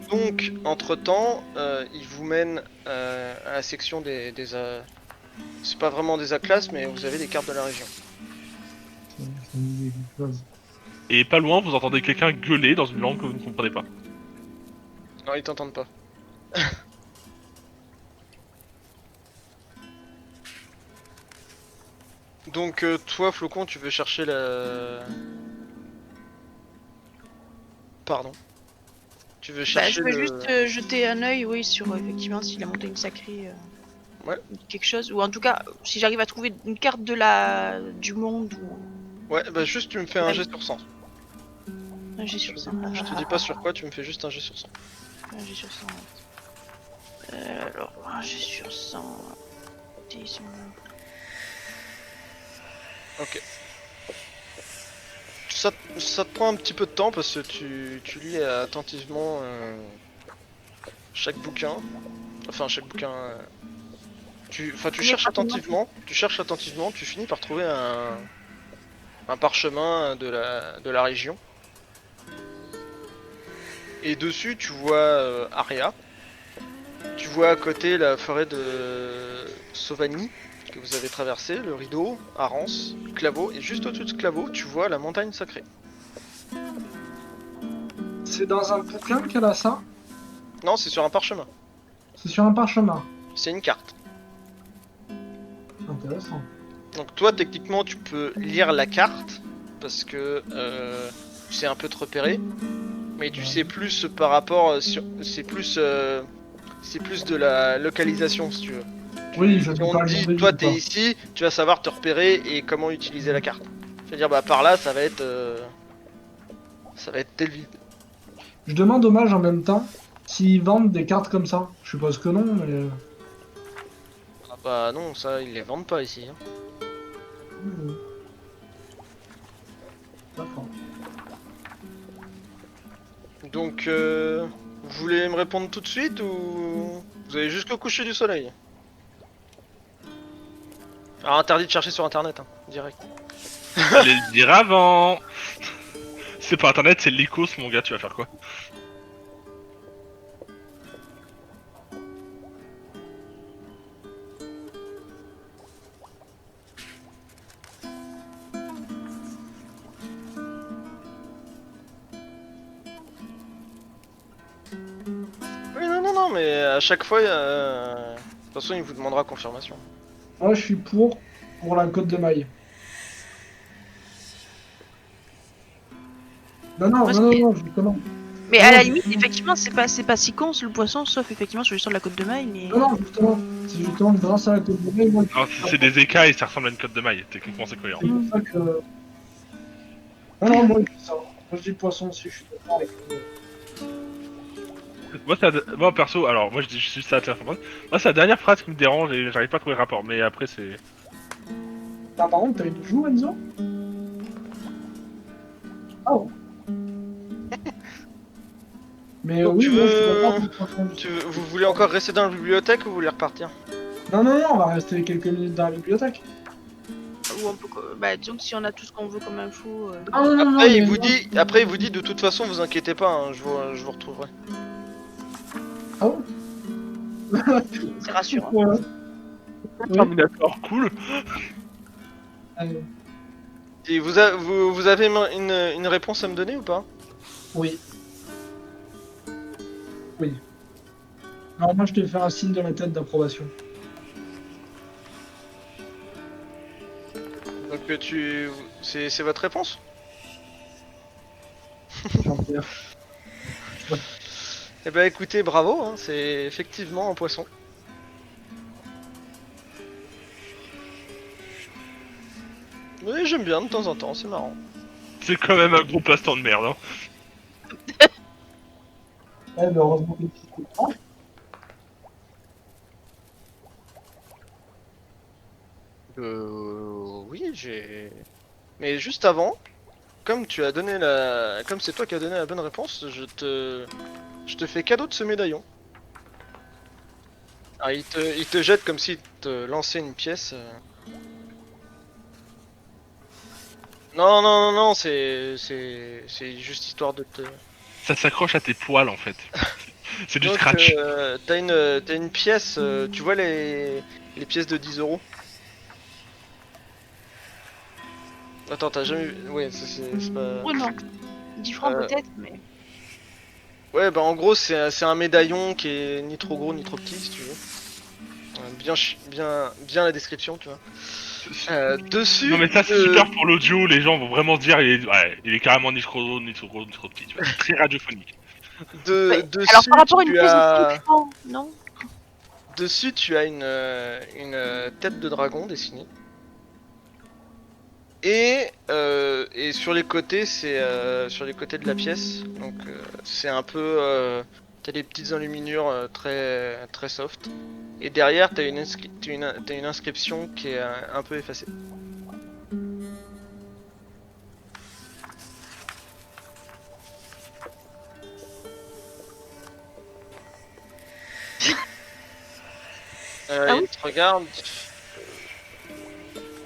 Donc, entre-temps, il vous mène à la section c'est pas vraiment des atlas, mais vous avez des cartes de la région. Ça me dit quelque chose. Et pas loin, vous entendez quelqu'un gueuler dans une langue que vous ne comprenez pas. Non, ils t'entendent pas. Donc, toi, Flocon, tu veux chercher la... Pardon. Tu veux Bah, chercher je peux le... juste jeter un œil, oui, sur effectivement si la montagne sacrée Ouais. me dit quelque chose, ou en tout cas si j'arrive à trouver une carte du monde ou Ouais, bah juste tu me fais un jet sur 100. un jet sur 100. Je te dis pas sur quoi, tu me fais juste un jet sur 100. Un jet sur 100. Alors, un jet sur 100. Ok. Ça te prend un petit peu de temps parce que tu lis attentivement chaque bouquin. Enfin, chaque bouquin... tu cherches attentivement, tu finis par trouver un parchemin de la région. Et dessus, tu vois Aria. Tu vois à côté la forêt de Sauvagny que vous avez traversée, le rideau, Arance, Claveau, et juste au-dessus de Claveau, tu vois la montagne sacrée. C'est dans un bouquin qu'elle a ça? Non, c'est sur un parchemin. C'est sur un parchemin. C'est une carte. Intéressant. Donc toi, techniquement, tu peux lire la carte parce que tu sais un peu te repérer, mais tu sais plus par rapport sur, c'est plus de la localisation si tu veux. Oui, je Si peux on pas te dit, le toi dire, t'es quoi. ici, tu vas savoir te repérer et comment utiliser la carte. Je veux dire, bah par là, ça va être tel vide. Je demande au mage en même temps s'ils vendent des cartes comme ça. Je suppose que non, mais. Ah bah non, ça ils les vendent pas ici. Hein. D'accord. Donc, vous voulez me répondre tout de suite ou vous avez jusqu'au coucher du soleil? Alors interdit de chercher sur internet, hein, direct. Allez le dire avant. C'est pas internet, c'est l'Icos, mon gars, tu vas faire quoi? Oui, non, mais à chaque fois, de toute façon, il vous demandera confirmation. Moi, je suis pour la côte de maille. Non, non, Moi, non, non, non, justement. Mais Non, à non, la limite, justement. effectivement, c'est pas si con le poisson, sauf effectivement sur l'histoire de la côte de maille, mais. Non, non, justement. C'est justement grâce à la côte de maille, moi, Alors, c'est des écailles, ça ressemble à une côte de maille, techniquement c'est cohérent. c'est pour ça que. Non, non, moi, je dis ça. Moi, je dis poisson aussi, je suis d'accord avec Moi perso, alors moi je dis juste ça à moi c'est la dernière phrase qui me dérange et j'arrive pas à trouver le rapport, mais après c'est... Ah, par contre, t'as une joue, Enzo? Oh. Mais Donc, oui, tu moi, je veux- suis d'accord avec le poisson. Vous voulez encore rester dans la bibliothèque ou vous voulez repartir? Non, non, non, on va rester quelques minutes dans la bibliothèque. Ou on peut. Bah, disons que si on a tout ce qu'on veut comme info. Non, non, non, non, Après, mais il vous dit de toute façon, vous inquiétez pas, hein, je vous retrouverai. Ah bon? C'est rassurant. Ouais. Oui. Terminator, cool. Euh, Et vous avez une réponse à me donner ou pas? oui. Oui. Alors moi je te fais un signe de la tête d'approbation. Donc c'est votre réponse? Jean-Pierre. Eh ben écoutez, bravo, hein, c'est effectivement un poisson. Oui, j'aime bien de temps en temps, c'est marrant. C'est quand même un gros passe-temps de merde. Hein. Ouais, mais heureusement que tu t'écoutes pas. Oui, j'ai... Mais juste avant, comme c'est toi qui as donné la bonne réponse, je te fais cadeau de ce médaillon. Ah, il te jette comme s'il te lançait une pièce. Non, non, non, non, c'est juste histoire de te... Ça s'accroche à tes poils en fait. C'est du Donc, scratch. t'as une pièce, tu vois les pièces de 10 euros. Attends, t'as jamais vu... Ouais, c'est pas... Oh non. 10 francs Euh, peut-être, mais. Ouais, bah en gros, c'est un médaillon qui est ni trop gros ni trop petit, si tu veux. Bien la description, tu vois. Dessus... Non mais ça c'est super pour l'audio, les gens vont vraiment se dire il est carrément ni trop gros ni trop gros ni trop petit, tu vois. C'est très radiophonique. Ouais. Dessus, Alors par rapport à une tu pièce de 5 as... francs, non? Dessus, tu as une tête de dragon dessinée. Et sur les côtés, c'est sur les côtés de la pièce. Donc c'est un peu, t'as des petites enluminures très soft. Et derrière, t'as une inscription qui est un peu effacée. Ah oui. Il te regarde.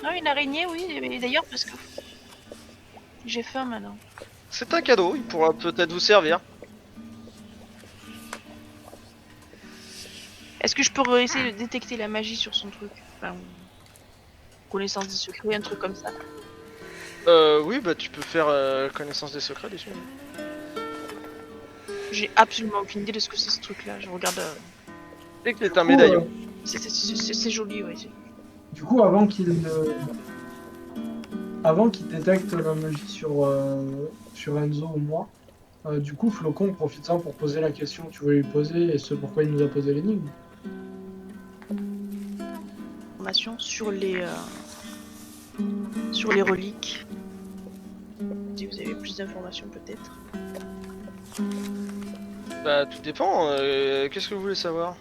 Ah, une araignée, oui. Et d'ailleurs, parce que j'ai faim maintenant. C'est un cadeau, il pourra peut-être vous servir. Est-ce que je peux essayer de détecter la magie sur son truc? Enfin, connaissance des secrets, un truc comme ça. Oui, bah tu peux faire connaissance des secrets dessus. J'ai absolument aucune idée de ce que c'est ce truc-là. Je regarde. C'est que c'est un médaillon. C'est joli, ouais. Du coup, avant qu'il détecte la magie sur Enzo ou moi, du coup, Flocon profite ça pour poser la question que tu voulais lui poser et ce pourquoi il nous a posé l'énigme. Information sur les reliques. Si vous avez plus d'informations, peut-être. Bah tout dépend, qu'est-ce que vous voulez savoir?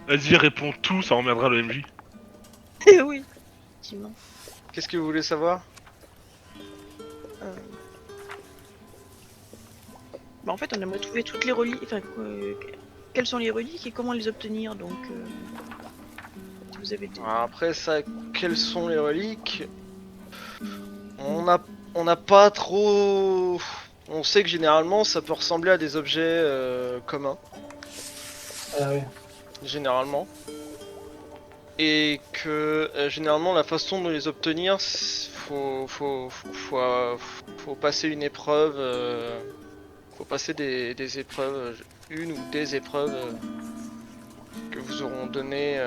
Vas-y réponds tout, ça emmerdera le MJ. Oui, effectivement. Qu'est-ce que vous voulez savoir? Bah, en fait, on aimerait trouver toutes les reliques. Enfin, quelles sont les reliques et comment les obtenir. Donc, si vous avez des... Alors après ça, quelles sont les reliques? On n'a pas trop... On sait que généralement ça peut ressembler à des objets communs, Ouais. généralement. Et que généralement la façon de les obtenir, faut passer une épreuve, faut passer des épreuves, une ou des épreuves que vous auront donné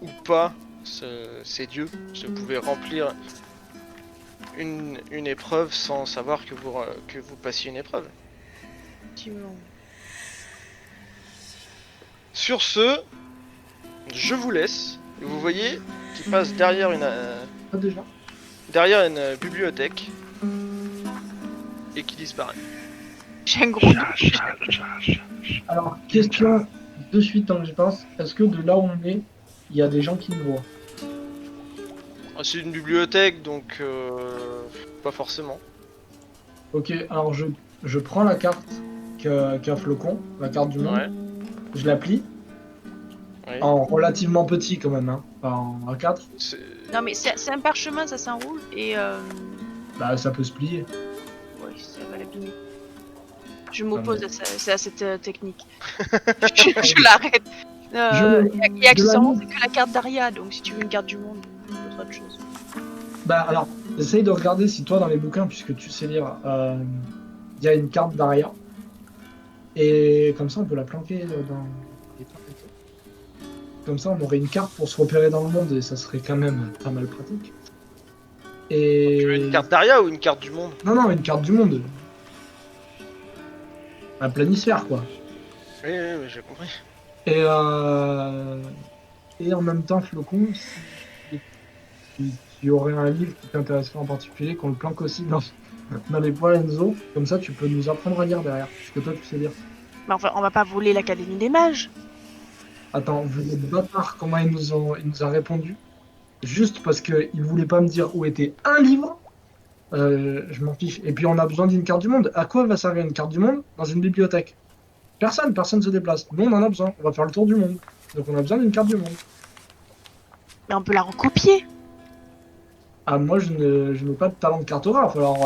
ou pas ces dieux. Vous pouvez remplir une épreuve sans savoir que vous passiez une épreuve. Effectivement. Sur ce, je vous laisse. Et vous voyez qu'il passe derrière Pas déjà. une bibliothèque et qui disparaît. J'ai un gros... Alors, question de suite, tant que j'y pense. Est-ce que de là où on est, il y a des gens qui nous voient? Ah, c'est une bibliothèque donc pas forcément. Ok, alors je prends la carte qu'a Flocon, la carte du monde. Ouais. Je la plie Oui. en relativement petit quand même, hein, pas en A4. C'est- Non, mais c'est un parchemin, ça s'enroule et. Bah ça peut se plier. Ouais, ça va l'abîmer. Je m'oppose à cette technique. Je l'arrête. Et accessoirement, c'est que la carte d'Aria, donc si tu veux une carte du monde, c'est autre chose. Bah alors, essaye de regarder si toi dans les bouquins, puisque tu sais lire, il y a une carte d'Aria. Et comme ça on peut la planquer dans les cartes et tout. Comme ça on aurait une carte pour se repérer dans le monde et ça serait quand même pas mal pratique. Et... Tu veux une carte d'Aria ou une carte du monde? Non, une carte du monde. Un planisphère quoi. Oui, j'ai compris. Et en même temps, Flocon, si tu aurais un livre qui t'intéresserait en particulier, qu'on le planque aussi dans les points Enzo, comme ça tu peux nous apprendre à lire derrière, puisque toi tu sais lire. Mais enfin, on va pas voler l'Académie des Mages. Attends, vous êtes bâtards, comment il nous a répondu? Juste parce qu'il voulait pas me dire où était un livre, je m'en fiche. Et puis on a besoin d'une carte du monde. À quoi va servir une carte du monde dans une bibliothèque? Personne ne se déplace. Nous on en a besoin, on va faire le tour du monde. Donc on a besoin d'une carte du monde. Mais on peut la recopier. Ah, moi je n'ai pas de talent de cartographe, alors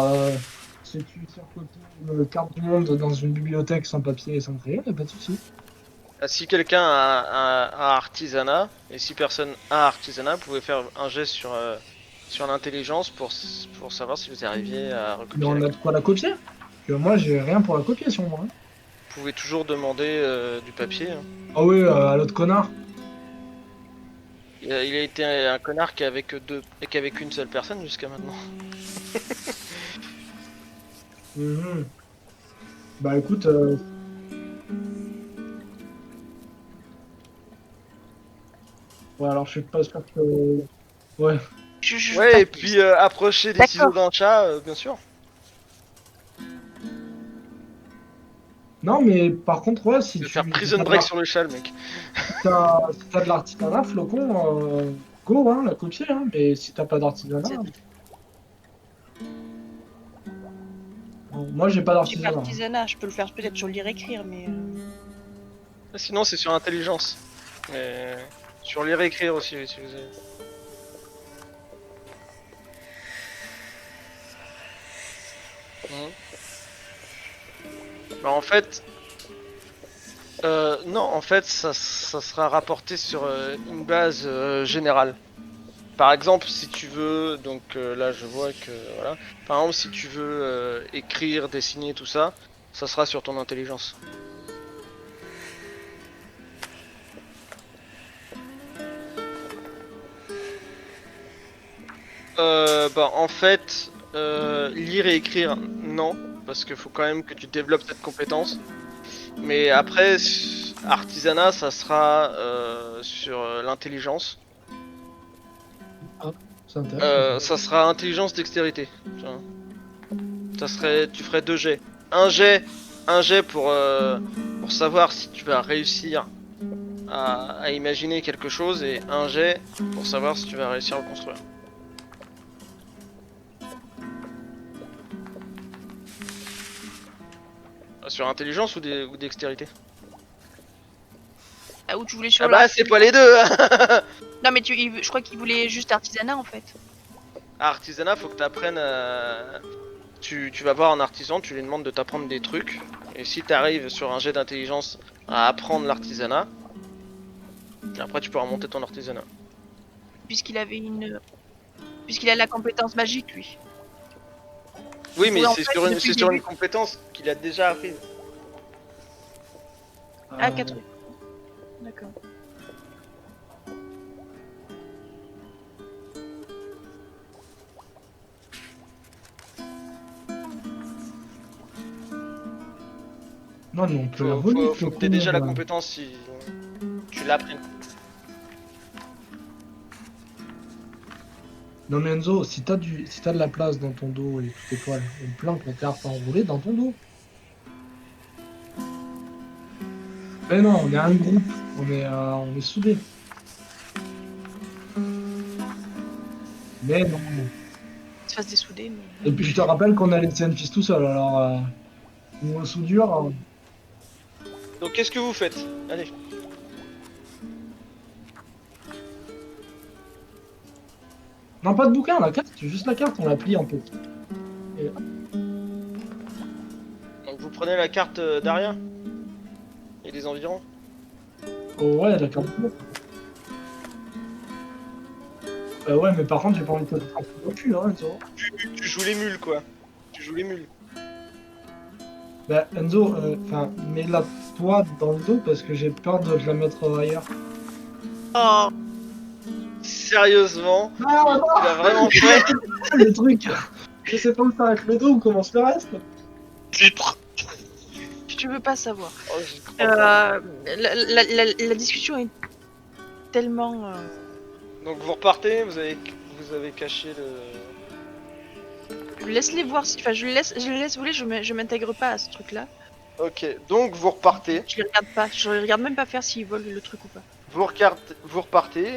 si tu surcopies une carte du monde dans une bibliothèque sans papier et sans crayon, y'a pas de souci. Si quelqu'un a artisanat, et si personne a artisanat, vous pouvez faire un geste sur l'intelligence pour savoir si vous arriviez à recopier. Mais on la a de quoi la copier? Parce que moi j'ai rien pour la copier sur moi. Hein. Vous pouvez toujours demander du papier. Hein. Ah oui, à l'autre connard. Il a été un connard qu'avec une seule personne jusqu'à maintenant. Mhm. Bah écoute, ouais, alors je suis pas sûr que. Ouais. Ouais, et puis approcher des D'accord. ciseaux d'un chat, bien sûr. Non, mais par contre, ouais, si Tu vas tu. faire prison si break sur le chat, le mec. t'as de l'artisanat, Flocon, go, hein, la copier, hein, mais si t'as pas d'artisanat. Bon, moi j'ai pas J'ai pas d'artisanat. l'artisanat, je peux le faire peut-être sur le lire-écrire, mais. Sinon, c'est sur intelligence. Mais sur lire et écrire aussi, si vous avez. Bah, en fait, non, en fait, ça sera rapporté sur une base générale. Par exemple, si tu veux, donc là je vois que voilà. Par exemple, si tu veux écrire, dessiner, tout ça, ça sera sur ton intelligence. Bah en fait, lire et écrire, non, parce qu'il faut quand même que tu développes cette compétence. Mais après, artisanat, ça sera sur l'intelligence. C'est intéressant. Ça sera intelligence dextérité. Tu ferais 2 jets. Un jet pour savoir si tu vas réussir à imaginer quelque chose et un jet pour savoir si tu vas réussir à le construire. Sur intelligence ou dextérité? Ah, où tu voulais sur Ah bah c'est pas les deux. Non, mais je crois qu'il voulait juste artisanat en fait. Artisanat, faut que tu apprennes. Tu vas voir un artisan, tu lui demandes de t'apprendre des trucs. Et si tu arrives sur un jet d'intelligence à apprendre l'artisanat, après tu pourras monter ton artisanat. Puisqu'il avait puisqu'il a la compétence magique, lui. Oui, mais Oui, en c'est fait, sur, depuis le sur une début. compétence qu'il a déjà apprise. Ah, 4. D'accord. Non, mais on peut la voler. Faut que tu aies déjà la compétence si tu l'as appris. Non, mais Enzo, si t'as de la place dans ton dos et toutes tes toiles, on planque la carte enroulée dans ton dos. Mais non, on est un groupe, on est soudés. Mais non. Se fasse dessouder, mais. Et puis je te rappelle qu'on a laissé Enfis tout seul, alors niveau soudure. Donc qu'est-ce que vous faites? Allez. Non, pas de bouquin, la carte, juste la carte, on la plie un peu. Donc vous prenez la carte d'Aria et des environs. Oh ouais, la carte. Ouais, mais par contre, j'ai pas envie de te frapper au cul, hein, Enzo. Tu joues les mules quoi. Tu joues les mules. Bah, Enzo, mets-la toi dans le dos parce que j'ai peur de te la mettre ailleurs. Oh, Sérieusement, Ah, il a vraiment fait. le truc. Je sais pas où faire avec le dos, on commence le reste. Titre. je veux pas savoir. Oh, j'y crois pas. La discussion est tellement. Donc vous repartez, vous avez caché le. Laisse-les voir. Enfin, je les laisse voler. Je m'intègre pas à ce truc-là. Ok, donc vous repartez. Je les regarde pas. Je les regarde même pas faire s'ils volent le truc ou pas. Vous repartez.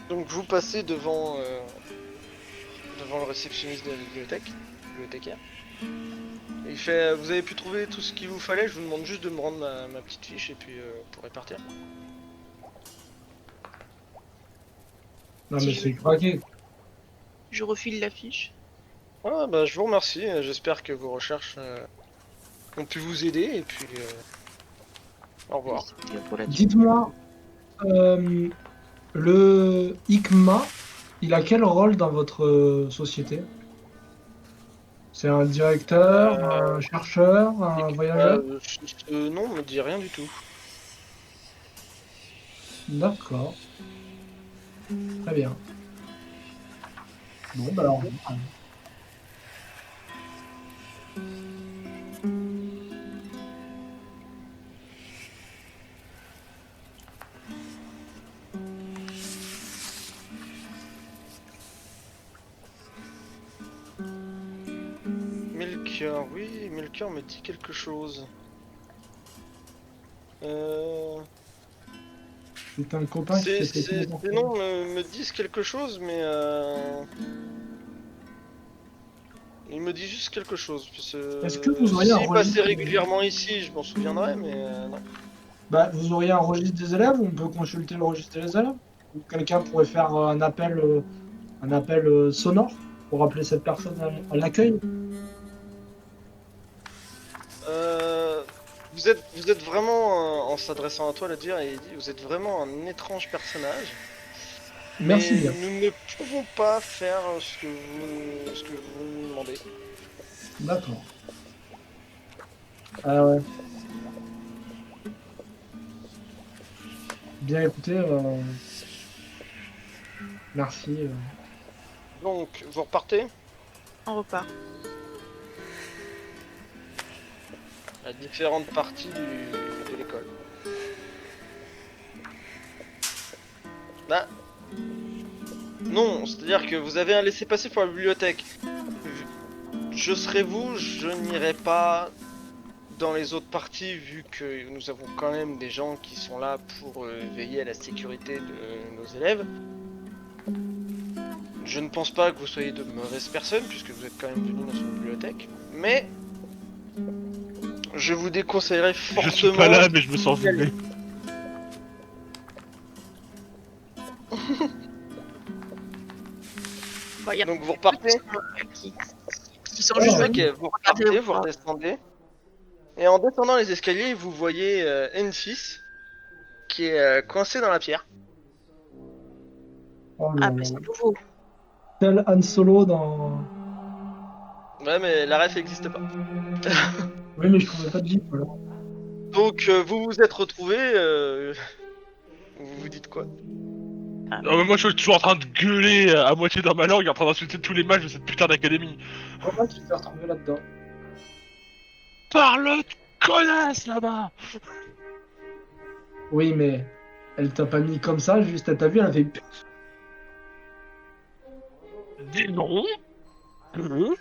Donc vous passez devant le réceptionniste de la bibliothécaire. Et il fait, vous avez pu trouver tout ce qu'il vous fallait. Je vous demande juste de me rendre ma petite fiche et puis vous pourrez partir. Non, mais c'est craqué. Je refile la fiche. Ah bah je vous remercie. J'espère que vos recherches ont pu vous aider et puis au revoir. C'était pour la Dites-moi, le ICMA, il a quel rôle dans votre société? C'est un directeur, un chercheur, un voyageur? Ce nom me dit rien du tout. D'accord. Très bien. Bon, bah alors. Melchior, oui, Melchior me dit quelque chose. C'est un copain qui s'est fait Ces noms me disent quelque chose, mais il me dit juste quelque chose. Est-ce que vous auriez un s'il registre passait régulièrement ici, je m'en souviendrais, mais non. Bah, vous auriez un registre des élèves, on peut consulter le registre des élèves. Ou quelqu'un pourrait faire un appel sonore pour appeler cette personne à l'accueil. Vous êtes vraiment, en s'adressant à toi, Ladir, et il dit, vous êtes vraiment un étrange personnage. Merci mais bien. nous ne pouvons pas faire ce que vous nous demandez. D'accord. Ah ouais. Bien écoutez, merci. Donc, vous repartez On repart. à différentes parties de l'école. Bah... Non, c'est-à-dire que vous avez un laissez-passer pour la bibliothèque. Je serais vous, je n'irai pas dans les autres parties vu que nous avons quand même des gens qui sont là pour veiller à la sécurité de nos élèves. Je ne pense pas que vous soyez de mauvaises personnes puisque vous êtes quand même venus dans une bibliothèque, mais je vous déconseillerais fortement... Je suis pas là, mais je me sens visé. Bah, y a Donc vous repartez. qui sont juste Ok, vous repartez, vous redescendez. Et en descendant les escaliers, vous voyez Enfis qui est coincé dans la pierre. Oh Ah, là bah là. c'est nouveau. Tel Han Solo dans. Ouais, mais la ref n'existe pas. Oui, mais je trouvais pas de jeep, voilà. Donc vous vous êtes retrouvés. Vous vous dites quoi? Non, mais moi je suis toujours en train de gueuler à moitié dans ma langue, en train d'insulter tous les mages de cette putain d'académie. Comment tu t'es retrouvé là-dedans? Parle, connasse là-bas. Oui, mais elle t'a pas mis comme ça, juste elle t'a vu, elle a fait. Dis non. Moi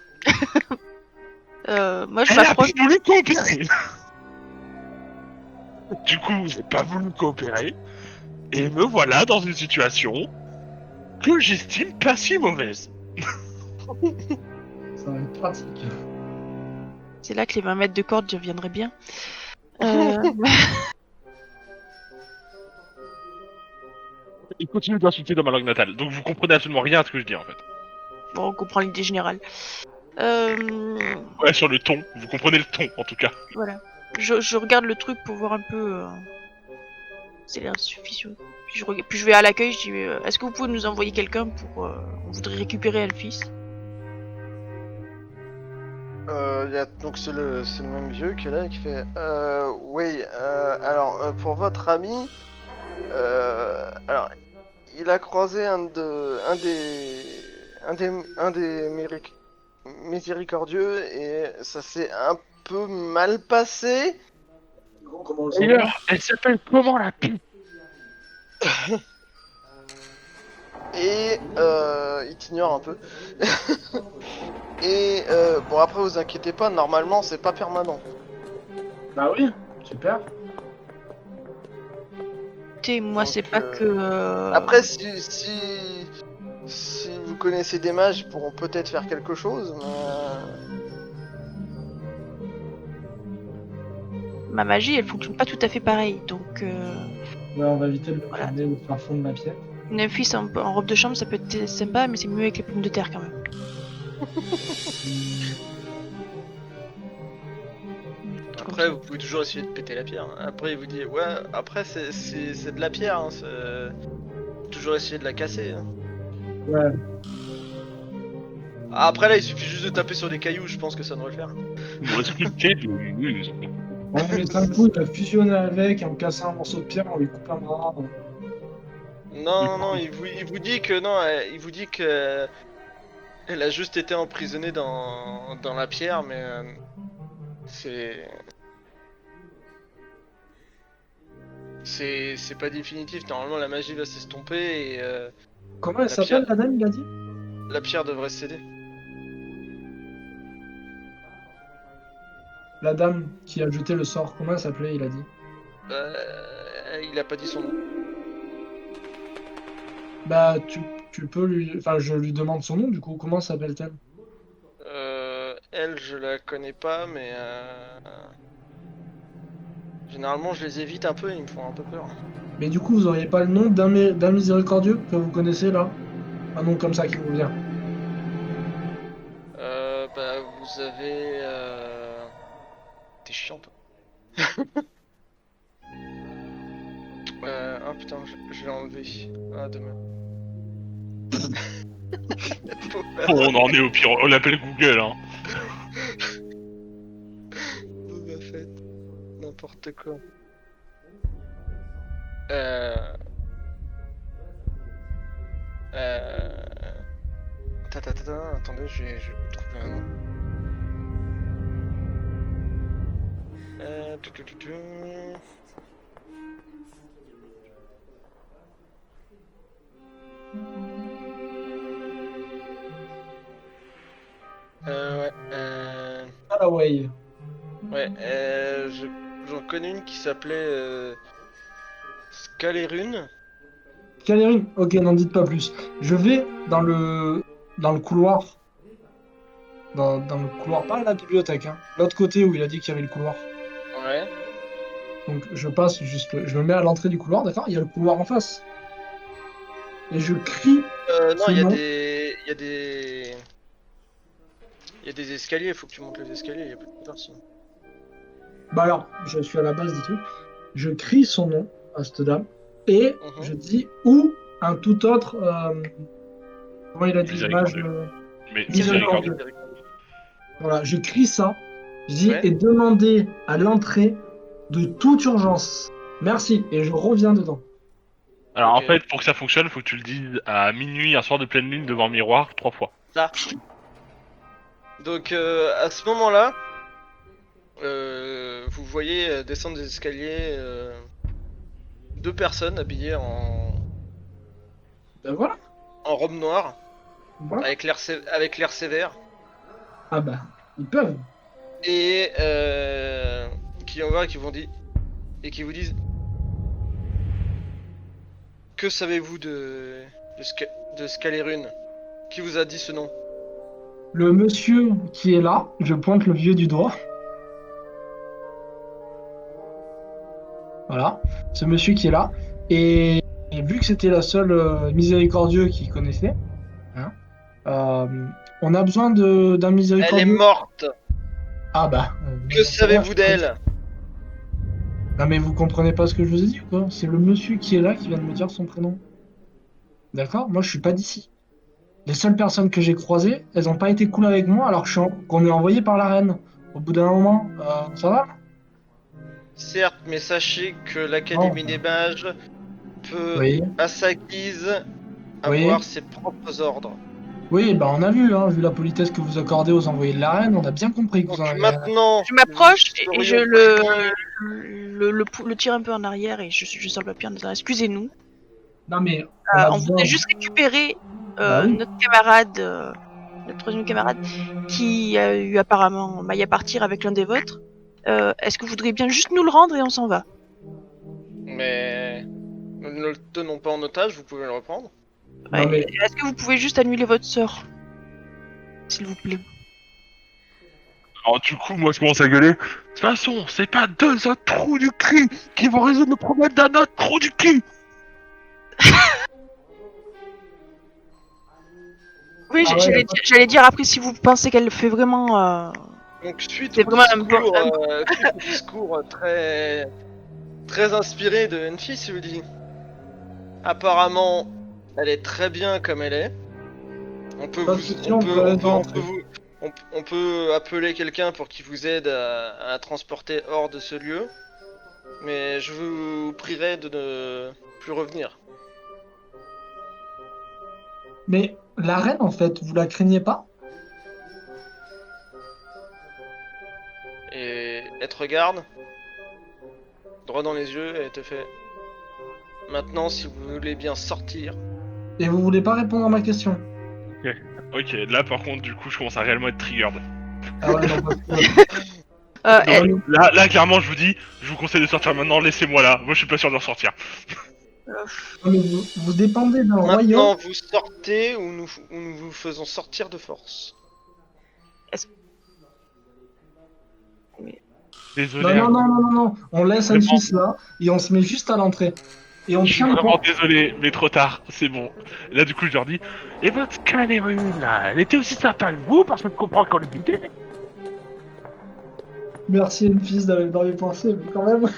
je Elle a m'approche. pas voulu coopérer. Du coup, vous n'avez pas voulu coopérer. Et me voilà dans une situation que j'estime pas si mauvaise. Ça va être pratique. C'est là que les 20 mètres de corde deviendraient bien. Euh, Il continue d'insulter dans ma langue natale, donc vous comprenez absolument rien à ce que je dis en fait. Bon, on comprend l'idée générale. Ouais, sur le ton, vous comprenez le ton en tout cas. Voilà. Je regarde le truc pour voir un peu. C'est l'air suffisant. Puis je vais à l'accueil, je dis est-ce que vous pouvez nous envoyer quelqu'un pour. On voudrait récupérer Elfis. Donc c'est le même vieux qui est là et qui fait oui, alors pour votre ami, alors il a croisé un des miséricordieux et ça s'est un peu mal passé. Comment on le sent D'ailleurs, elle s'appelle comment la pute? Et il t'ignore un peu. Et bon après vous inquiétez pas, normalement c'est pas permanent. Bah oui, super. Écoutez, moi Donc, c'est pas que. Après si vous connaissez des mages, ils pourront peut-être faire quelque chose, mais Ma magie, elle fonctionne pas tout à fait pareil. Donc, Ouais, on va éviter de le Voilà. promener au fin fond de la pièce. une Elfis en robe de chambre, ça peut être sympa, mais c'est mieux avec les pommes de terre quand même. après vous pouvez toujours essayer de péter la pierre. Après il vous dit ouais, après c'est de la pierre, hein, toujours essayer de la casser. Hein. Ouais. Après là il suffit juste de taper sur des cailloux, je pense que ça devrait le faire. Vous sculptez de muse. On met 5 coups, il a fusionné avec, et en cassant un morceau de pierre, on lui coupe un bras. Non, il vous dit que non, il vous dit que elle a juste été emprisonnée dans la pierre, mais c'est pas définitif. Normalement la magie va s'estomper et Comment elle La s'appelle, pierre. la dame, il a dit? la pierre devrait céder. La dame qui a jeté le sort, comment elle s'appelait, il a dit? Il a pas dit son nom. Bah, tu peux lui... Enfin, je lui demande son nom, du coup, comment s'appelle-t-elle? Elle, je la connais pas, mais généralement je les évite un peu, ils me font un peu peur. Mais du coup, vous auriez pas le nom d'un miséricordieux que vous connaissez, là? Un nom comme ça qui vous vient. Bah vous avez t'es chiant toi. Ah putain, je l'ai enlevé. Ah demain. On en est au pire, on l'appelle Google hein. Boba Fett. N'importe quoi. Attendez, je vais vous trouver un nom. Tu, tu, tu, tu. Ouais, Ah, la way. ouais, j'en connais une qui s'appelait Scalerune. Calérine, ok, n'en dites pas plus. Je vais dans le couloir. Dans le couloir, pas à la bibliothèque, hein. L'autre côté où il a dit qu'il y avait le couloir. Ouais. Donc je passe juste, je me mets à l'entrée du couloir, d'accord? Il y a le couloir en face. Et je crie Non, ce il y a nom. des escaliers, il faut que tu montes les escaliers, il y a plus de personne. Bah alors, je suis à la base du truc. Je crie son nom à cette dame. Et Mhm. je dis ou un tout autre. Comment il a dit? Miséricordieux. Mage, Mais miséricordieux. miséricordieux. Voilà, je crie ça. Je dis Ouais. et demandez à l'entrée de toute urgence. Merci. Et je reviens dedans. Alors Ok. en fait, pour que ça fonctionne, faut que tu le dises à minuit, un soir de pleine lune devant le miroir, 3 fois. Ça. Donc à ce moment-là, vous voyez descendre des escaliers deux personnes habillées Ben voilà. en robe noire, Voilà. avec l'air sévère, Ah bah, ils peuvent. et qui en qui vont dire et qui vous disent que savez-vous de Scalerune? Qui vous a dit ce nom? Le monsieur qui est là, je pointe le vieux du doigt. Voilà, ce monsieur qui est là. Et vu que c'était la seule miséricordieux qu'il connaissait, hein, on a besoin d'un Elle est miséricordieux. morte. Ah bah. Que savez-vous d'elle? Non mais vous comprenez pas ce que je vous ai dit ou quoi? C'est le monsieur qui est là qui vient de me dire son prénom. D'accord? Moi je suis pas d'ici. Les seules personnes que j'ai croisées, elles ont pas été cool avec moi alors qu'on est envoyé par la reine. Au bout d'un moment, ça va? Certes, mais sachez que Non. l'Académie des Mages peut, Oui, à sa guise, oui. avoir ses propres ordres. Oui, bah on a vu, hein, vu la politesse que vous accordez aux envoyés de la reine, on a bien compris que vous en Donc avez. maintenant, Je m'approche nous et je serions le tire un peu en arrière et je sors le papier en disant excusez-nous. Non mais on a On besoin. voudrait juste récupérer Bah oui. notre camarade, notre troisième camarade, qui a eu apparemment maille à partir avec l'un des vôtres. Est-ce que vous voudriez bien juste nous le rendre et on s'en va? Mais nous ne le tenons pas en otage, vous pouvez le reprendre. Non, Ouais. mais- Est-ce que vous pouvez juste annuler votre sort, s'il vous plaît? Alors du coup, moi je commence à gueuler. De toute façon, c'est pas deux autres trous du cul qui vont résoudre le problème d'un autre trou du cul. Oui, Ah ouais, j'allais dire après si vous pensez qu'elle fait vraiment. Donc suite C'est au vraiment un discours, bon- suite au discours très très inspiré de Enfys, il vous dit apparemment elle est très bien comme elle est. On peut Pas de vous, souci, on on peut, peut on aller peut, on rentrer. peut vous, on peut appeler quelqu'un pour qu'il vous aide à la transporter hors de ce lieu. Mais je vous prierai de ne plus revenir. Mais la reine, en fait, vous la craignez pas? Et elle te regarde, droit dans les yeux, et elle te fait. Maintenant, si vous voulez bien sortir, Et vous voulez pas répondre à ma question? Ok, là par contre, du coup, je commence à réellement être triggered. Ah ouais, non, parce que- elle- Là, clairement, je vous dis, je vous conseille de sortir maintenant, laissez-moi là. Moi, je suis pas sûr de ressortir. Non, mais vous dépendez d'un royaume. maintenant vous sortez ou nous vous faisons sortir de force. Désolé. Non, hein. non, non, non, non, non. On laisse Vraiment. Anne-Fils là et on se met juste à l'entrée. Et on Je suis tient le vraiment port. désolé, mais trop tard, c'est bon. Là, du coup, je leur dis, et votre Calérune, là, elle était aussi sympa que vous, parce que je comprends qu'on le dit. Merci Anne-Fils d'avoir pensé, mais quand même.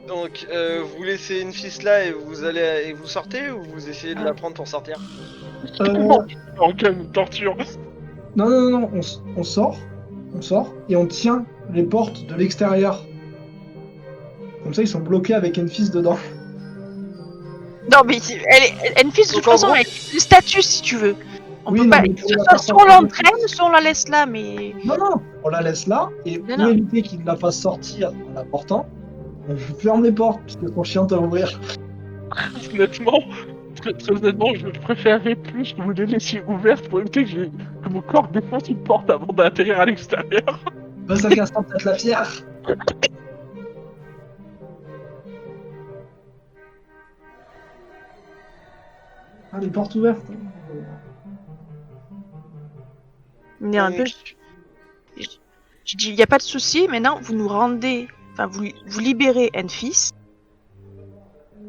Donc, vous laissez une fille là et vous allez et vous sortez ou vous essayez de la prendre pour sortir? En quelle torture. Non, non, non, non, on sort et on tient les portes de l'extérieur. Comme ça, ils sont bloqués avec Anne-Fils dedans. Non, mais Enfys, de toute Donc, en façon, gros- elle a le statut si tu veux. On Oui, peut non, pas. mais pour la Soit faire on sortir l'entraîne, soit on la laisse là, mais. Non, non, on la laisse là et Non, pour non. éviter qu'il ne la fasse sortir en la portant, on ferme les portes puisque son chien t'a ouvrir. Honnêtement, très honnêtement, je préférerais plus que vous les laissiez ouvertes pour éviter que mon corps défonce une porte avant d'atterrir à l'extérieur. Bah, ça cassera peut-être la fière. Ah, les portes ouvertes. On est un peu. Je dis, il n'y a pas de souci, maintenant vous nous rendez. Enfin, vous libérez Enfys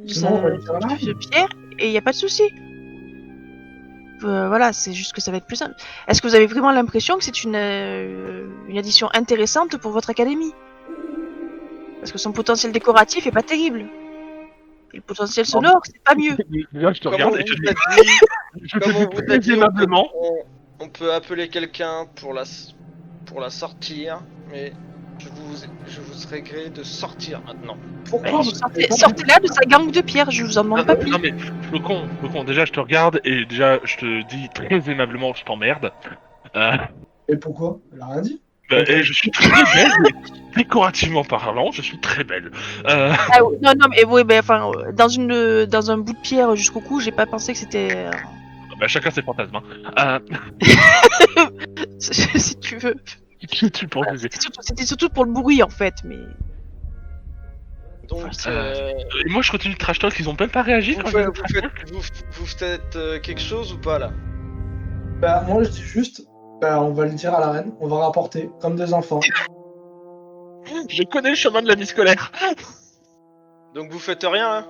Sinon, on va lui faire la de Pierre, et il n'y a pas de souci. Voilà, c'est juste que ça va être plus simple. Est-ce que vous avez vraiment l'impression que c'est une addition intéressante pour votre académie? Parce que son potentiel décoratif est pas terrible. Et le potentiel sonore, c'est pas mieux. Là, je te Comme regarde on et je vous te a dis, dit, je te comme on dis vous a très dit, aimablement. on peut appeler quelqu'un pour la sortir, mais je vous serais gré de sortir maintenant. Pourquoi vous Sortez-la de sa gangue de pierre, je vous en demande pas plus. Non mais, Flocon, déjà je te regarde et déjà je te dis très aimablement je t'emmerde. Et pourquoi? Elle a rien dit. Et je suis très belle, et décorativement parlant, je suis très belle. Ah, non, non, mais oui, ben, enfin, dans un bout de pierre jusqu'au cou, j'ai pas pensé que c'était. Bah, chacun ses fantasmes. Hein. Si tu veux. Tu penses que C'était surtout pour le bruit en fait, mais. Donc, Et moi je continue de trash talk, ils ont même pas réagi quand vous faites quelque chose ou pas là? Bah, moi, je dis juste, bah, on va le dire à la reine, on va rapporter, comme des enfants. Je connais le chemin de la vie scolaire. Donc vous faites rien, hein.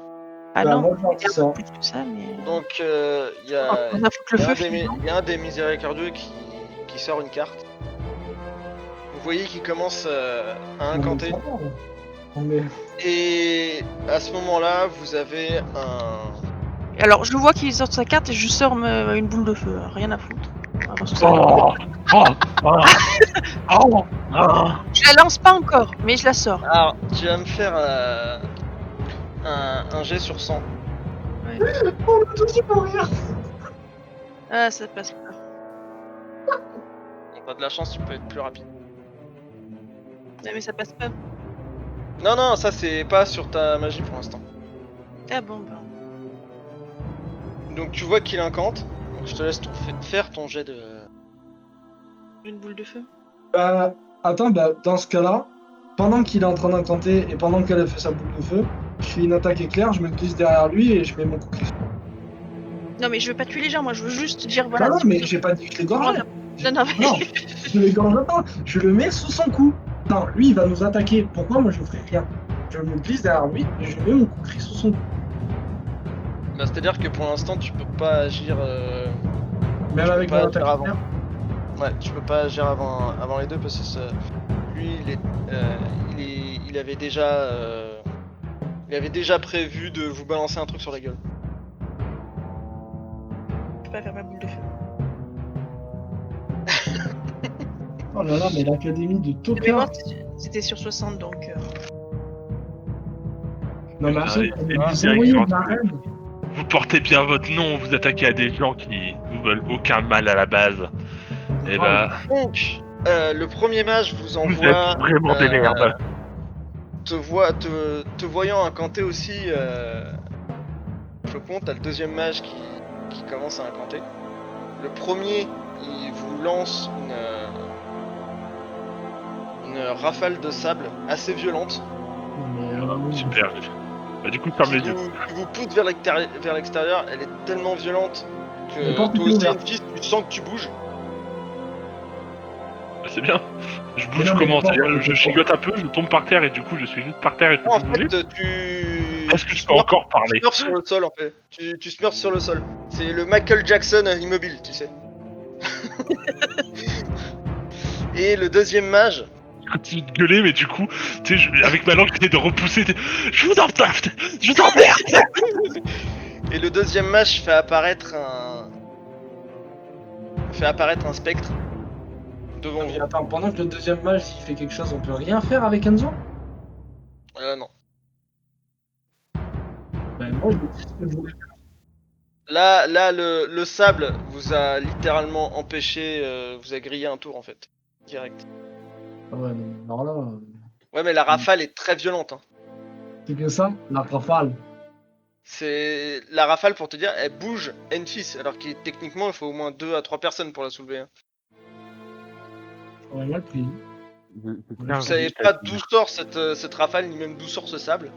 Ah Bah, non, moi, je pense il y a que ça. plus que ça, mais. Donc il y a, On a foutu le feu, finalement. y a un des miséricordieux qui sort une carte. Vous voyez qu'il commence à incanter. Mais... Et à ce moment-là, vous avez un... Alors, je vois qu'il sort sa carte et je sors une boule de feu. Rien à foutre. Ah, parce que ça- Je la lance pas encore, mais je la sors. Alors, tu vas me faire un jet sur 100. On a tous dit pour rire. Ah, ça passe pas. T'as de la chance, tu peux être plus rapide. Ah, mais ça passe pas. Non, non, ça c'est pas sur ta magie pour l'instant. Ah bon, bah. Donc tu vois qu'il incante. Donc je te laisse faire ton jet de... Une boule de feu. Bah, attends, bah, dans ce cas-là, pendant qu'il est en train d'incanter et pendant qu'elle a fait sa boule de feu, je fais une attaque éclair, je me glisse derrière lui et je mets mon coup de cristal. Non, mais je veux pas tuer les gens, moi je veux juste dire voilà. Non, si mais vous- j'ai pas dit que je l'égorgeais. Non, non, mais. Non, je l'égorge pas. Je le mets sous son cou. Non, lui, il va nous attaquer. Pourquoi moi je ferai rien? Je me glisse derrière lui et je mets mon coup de cristal sous son cou. Bah, c'est-à-dire que pour l'instant tu peux pas agir... Même Je avec peux mon pas attaque faire avant. éclair. Ouais, tu peux pas agir avant les deux parce que lui il avait déjà prévu de vous balancer un truc sur la gueule. Je peux pas faire ma boule de feu. Oh là là, mais l'académie de Mais Tokyo. moi, c'était sur 60 donc. Non, mais Ah, après, et vous direct, envoyez je de rentre. la reine. Vous portez bien votre nom, vous attaquez à des gens qui vous veulent aucun mal à la base. Et bah, Donc, le premier mage vous vous envoie... êtes vraiment des merdes. te voyant incanter aussi, Flocon, t'as le deuxième mage qui commence à incanter. Le premier, il vous lance une rafale de sable assez violente Mais, Super. Bah du coup, ferme les yeux. qui vous pousse vers l'extérieur. Elle est tellement violente Les que portes toi sont aussi, ouvertes. Enfis, tu sens que tu bouges. Bah, c'est bien. Je Mais bouge non, mais comment? les portes, C'est-à-dire, je les gigote un peu, je tombe par terre et du coup, je suis juste par terre et je peux En plus bouger. fait, tu... Est-ce que je peux encore parler? smurfs sur le sol en fait. Tu smurfs sur le sol. C'est le Michael Jackson immobile, tu sais. Et le deuxième mage, Continue de gueuler, mais du coup, tu sais, avec ma langue, j'essaie de repousser. Je vous emmerde! Je vous emmerde! et le deuxième mage fait apparaître un spectre devant Non, mais vous. attends, pendant que le deuxième mage il fait quelque chose, on peut rien faire avec Enzo? Non. Ben moi je me dis ce que je voulais faire. Là, le sable vous a littéralement empêché, vous a grillé un tour en fait, direct. Ah ouais, non, mais alors là, Ouais, mais la rafale est très violente. Hein. c'est que ça, la rafale. C'est la rafale pour te dire, elle bouge Enfis, alors que techniquement il faut au moins 2 à 3 personnes pour la soulever. Hein. J'aurais mal pris. Vous savez pas d'où sort cette rafale, ni même d'où sort ce sable.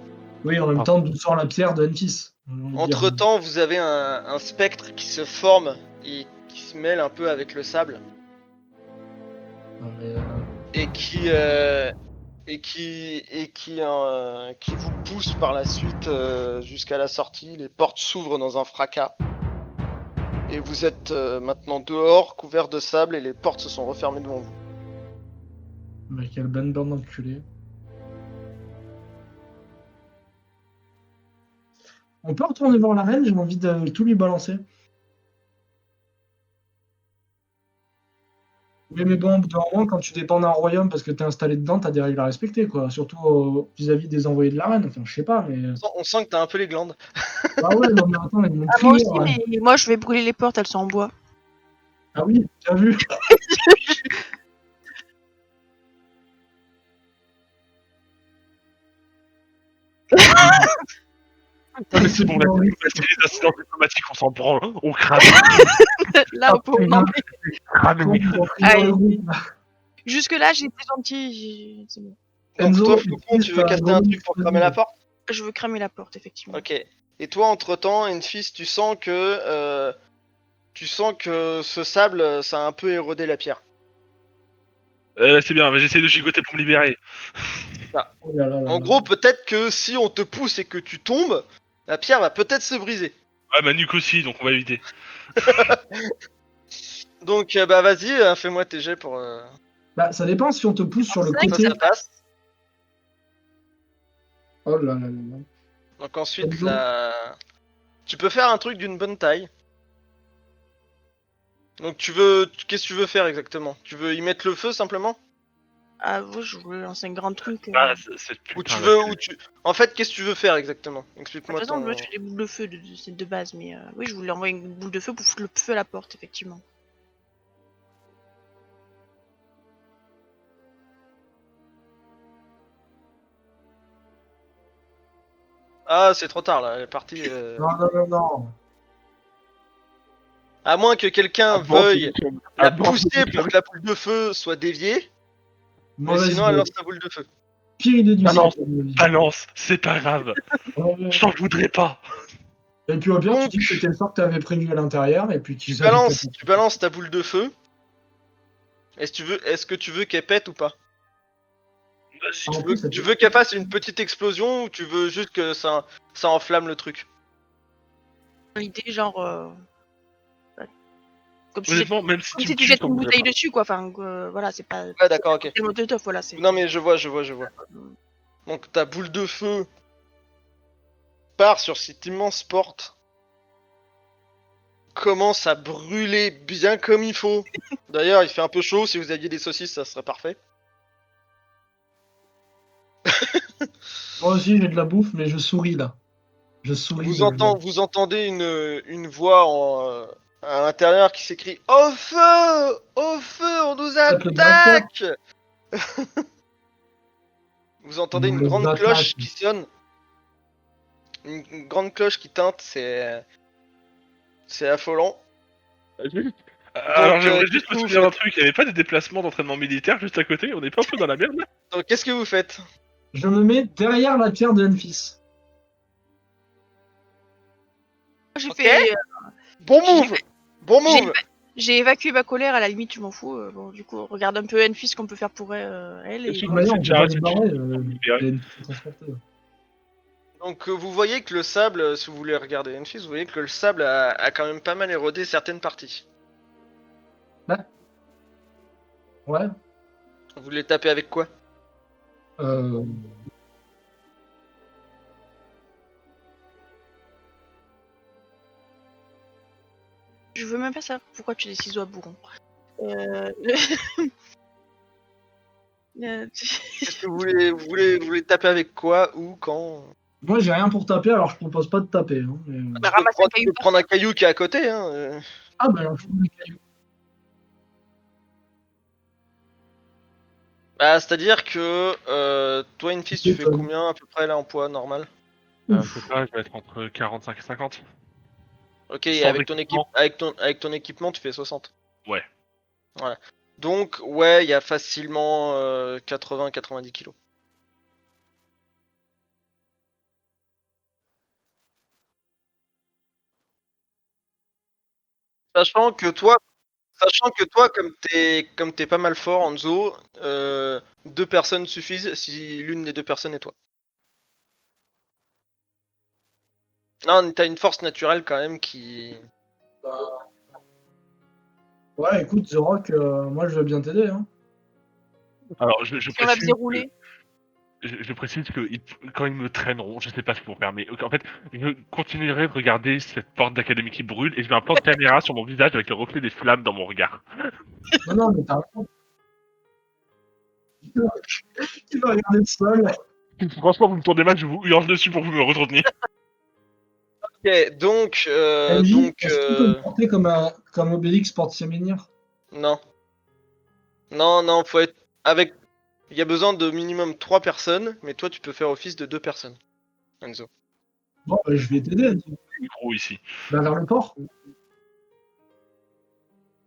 Oui, en même temps, d'où sort la pierre de Enfis. Entre temps, vous avez un spectre qui se forme et qui se mêle un peu avec le sable Non, mais, et qui vous pousse par la suite jusqu'à la sortie. Les portes s'ouvrent dans un fracas et vous êtes maintenant dehors, couverts de sable et les portes se sont refermées devant vous. mais quelle bonne bande d'enculés. On peut retourner voir la reine, j'ai envie de tout lui balancer. Oui, mais bon, au bout d'un moment, quand tu dépends d'un royaume parce que t'es installé dedans, t'as des règles à respecter, quoi. Surtout vis-à-vis des envoyés de la reine. Enfin, je sais pas, mais. On sent que t'as un peu les glandes. Ah ouais, non, mais attends, ils m'ont Ah, moi crié, aussi, ouais. mais moi je vais brûler les portes, elles sont en bois. Ah oui, bien vu. Ah, mais c'est bon, là, c'est les incidents diplomatiques, on s'en branle, on crame, Là, on peut. Non, mais crame, oui. Allez. jusque-là, j'ai été gentil. C'est bon. Donc Enzo, toi, Flocon, tu veux caster un truc pour cramer la porte? Je veux cramer la porte, effectivement. Ok. Et toi, entre-temps, Enfis, tu sens que ce sable, ça a un peu érodé la pierre. C'est bien, j'essaie de gigoter pour me libérer. Oh là là là En là. gros, peut-être que si on te pousse et que tu tombes, la pierre va peut-être se briser. Ah, ma nuque aussi, donc on va éviter. Donc, bah vas-y, fais-moi tes jets pour... Bah, ça dépend si on te pousse sur le Ça, côté. Ça passe. Oh là là là là. Donc ensuite, là... Tu peux faire un truc d'une bonne taille. Donc Qu'est-ce que tu veux faire exactement? Tu veux y mettre le feu, simplement? Ah, ouais, je voulais lancer un grand truc. Ah, cette Ou tu putain veux... d'actu. Ou tu... En fait, qu'est-ce que tu veux faire exactement? De toute Explique-moi façon, ton... moi je fais des boules de feu c'est de base, mais oui, je voulais envoyer une boule de feu pour foutre le feu à la porte, effectivement. Ah, c'est trop tard, là, elle est partie... Non, non, non, non. À moins que quelqu'un veuille la Abandonne pousser le pour que la boule de feu soit déviée, mais Mauvaise sinon elle idée. lance la boule de feu. Pire idée du Balance. siècle, à mon avis. Balance, c'est pas grave. Ouais. Je t'en voudrais pas. Et puis au pire, tu Donc, dis que c'était le sort que t'avais prévu à l'intérieur, et puis tu ça fait balances, peut-être- tu balances ta boule de feu. Est-ce que tu veux qu'elle pète ou pas? Vas-y. En plus, ça Tu fait- veux qu'elle fasse une petite explosion ou tu veux juste que ça enflamme le truc? L'idée, genre. Comme si, Honnêtement, même si comme tu si me tu tues, jettes t'en une voudrais bouteille pas. dessus, quoi. Enfin, voilà, c'est pas. Ouais, d'accord, ok. C'est le Molotov, voilà. C'est... Non mais je vois. Donc ta boule de feu part sur cette immense porte, commence à brûler bien comme il faut. D'ailleurs, il fait un peu chaud, si vous aviez des saucisses, ça serait parfait. Moi aussi, j'ai de la bouffe, mais je souris là. Je souris. Vous entendez une voix à l'intérieur qui s'écrie Au feu! Au feu, on nous Faites le directeur. attaque! Vous entendez une Les grande attaques. cloche qui sonne. Une grande cloche qui teinte, c'est affolant. Alors j'aimerais qu'est-ce juste que me vous souvenir d'un faites truc, il y avait pas des déplacements d'entraînement militaire juste à côté? On est pas un peu dans la merde là? Donc qu'est-ce que vous faites? Je me mets derrière la pierre de Enfis. J'ai Ok. fait. Bon move! Bon J'ai- move! J'ai évacué ma colère, à la limite, je m'en fous. Bon, du coup, regarde un peu Enfis ce qu'on peut faire pour elle. Et... Est-ce Ah bah non, on peut déjà pas arrêté les de barrer. libérer. Il y a une petite transporter. Donc vous voyez que le sable, si vous voulez regarder Enfis, vous voyez que le sable a quand même pas mal érodé certaines parties. Ouais. Vous les tapez avec quoi? Euh... Je veux même pas savoir pourquoi tu as des ciseaux à bourron. Qu'est-ce que vous voulez taper avec quoi? Où? Quand? Moi, j'ai rien pour taper, alors je propose pas de taper. Hein, mais... Bah, ramasse un Tu caillou peux prendre un caillou qui est à côté, hein. Ah bah alors je prends des cailloux. Bah, c'est-à-dire que toi, Enfis, tu fais Étonne. combien à peu près là en poids normal? Je sais pas, je vais être entre 45 et 50. Ok, Sans et équipement. avec ton équipement, tu fais 60. Ouais. Voilà. Donc, ouais, il y a facilement 80-90 kilos. Sachant que toi, comme t'es pas mal fort, Anzo, 2 personnes suffisent si l'une des 2 personnes est toi. Non, t'as une force naturelle quand même qui... Ouais, écoute, The Rock, moi je veux bien t'aider. Hein. Alors Si je on la précise faisait rouler. je précise que quand ils me traîneront, je sais pas ce qu'ils vont faire, mais en fait, je continuerai de regarder cette porte d'académie qui brûle et je vais un plan de caméra sur mon visage avec le reflet des flammes dans mon regard. Non, non, mais t'as raison. Tu vas regarder le sol. Franchement, vous me tournez mal, je vous hurle dessus pour que vous me reteniez. Ok, donc... MJ, est-ce qu'il peut me porter comme Obélix porte ses menhirs? Non. Non, faut être... Avec... Il y a besoin de minimum 3 personnes, mais toi, tu peux faire office de 2 personnes, Enzo. Bon, bah, je vais t'aider. Micro ici. Bah, vers le port.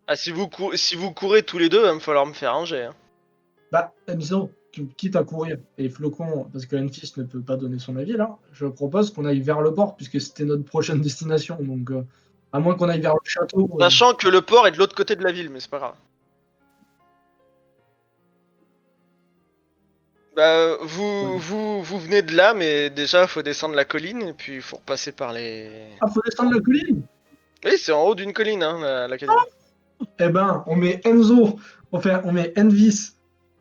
Ah, si vous courez tous les deux, va me falloir me faire un jet. Hein. Bah, Enzo, quitte à courir, et Flocon, parce que Enfis ne peut pas donner son avis là, je propose qu'on aille vers le port, puisque c'était notre prochaine destination. Donc, à moins qu'on aille vers le château. Sachant que le port est de l'autre côté de la ville, mais c'est pas grave. Bah, vous venez de là, mais déjà, faut descendre la colline, et puis il faut repasser par les... Ah, faut descendre la colline. Oui, c'est en haut d'une colline, hein, l'académie. Eh ben, on met Enzo, on met Envis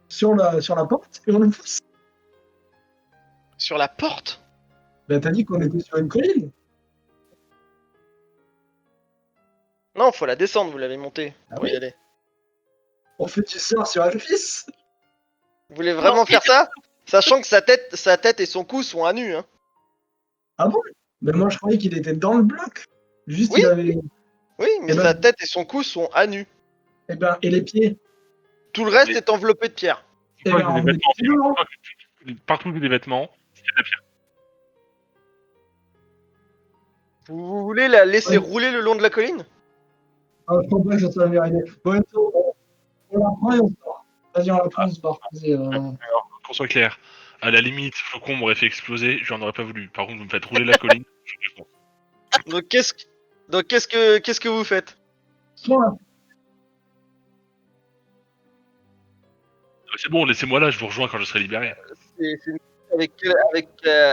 sur la porte et on le pousse. Sur la porte? Ben, t'as dit qu'on était sur une colline. Non, faut la descendre, vous l'avez montée Ah pour y oui. aller. On fait du sort sur Envis. Vous voulez vraiment faire ça? Sachant que sa tête et son cou sont à nu, hein. Ah bon? Mais moi, je croyais qu'il était dans le bloc. Juste, Oui. il avait. Oui, mais Eh ben- sa tête et son cou sont à nu. Eh ben, et les pieds. Tout le reste Mais- est enveloppé de pierre. Eh Pas ben, que on des met vêtements, des violons. partout des vêtements, c'est de la pierre. Vous voulez la laisser Ouais. rouler le long de la colline? Ah, je crois pas que ça soit la meilleure idée. Bon, Enzo, on la prend et on se barre. Vas-y, on la prend, on se barre. Vas-y, Qu'on soit clair, à la limite, Flocon m'aurait fait exploser, j'en aurais pas voulu. Par contre, vous me faites rouler la colline, je suis content. Donc qu'est-ce que vous faites? soit la- C'est bon, laissez-moi là, je vous rejoins quand je serai libéré. C'est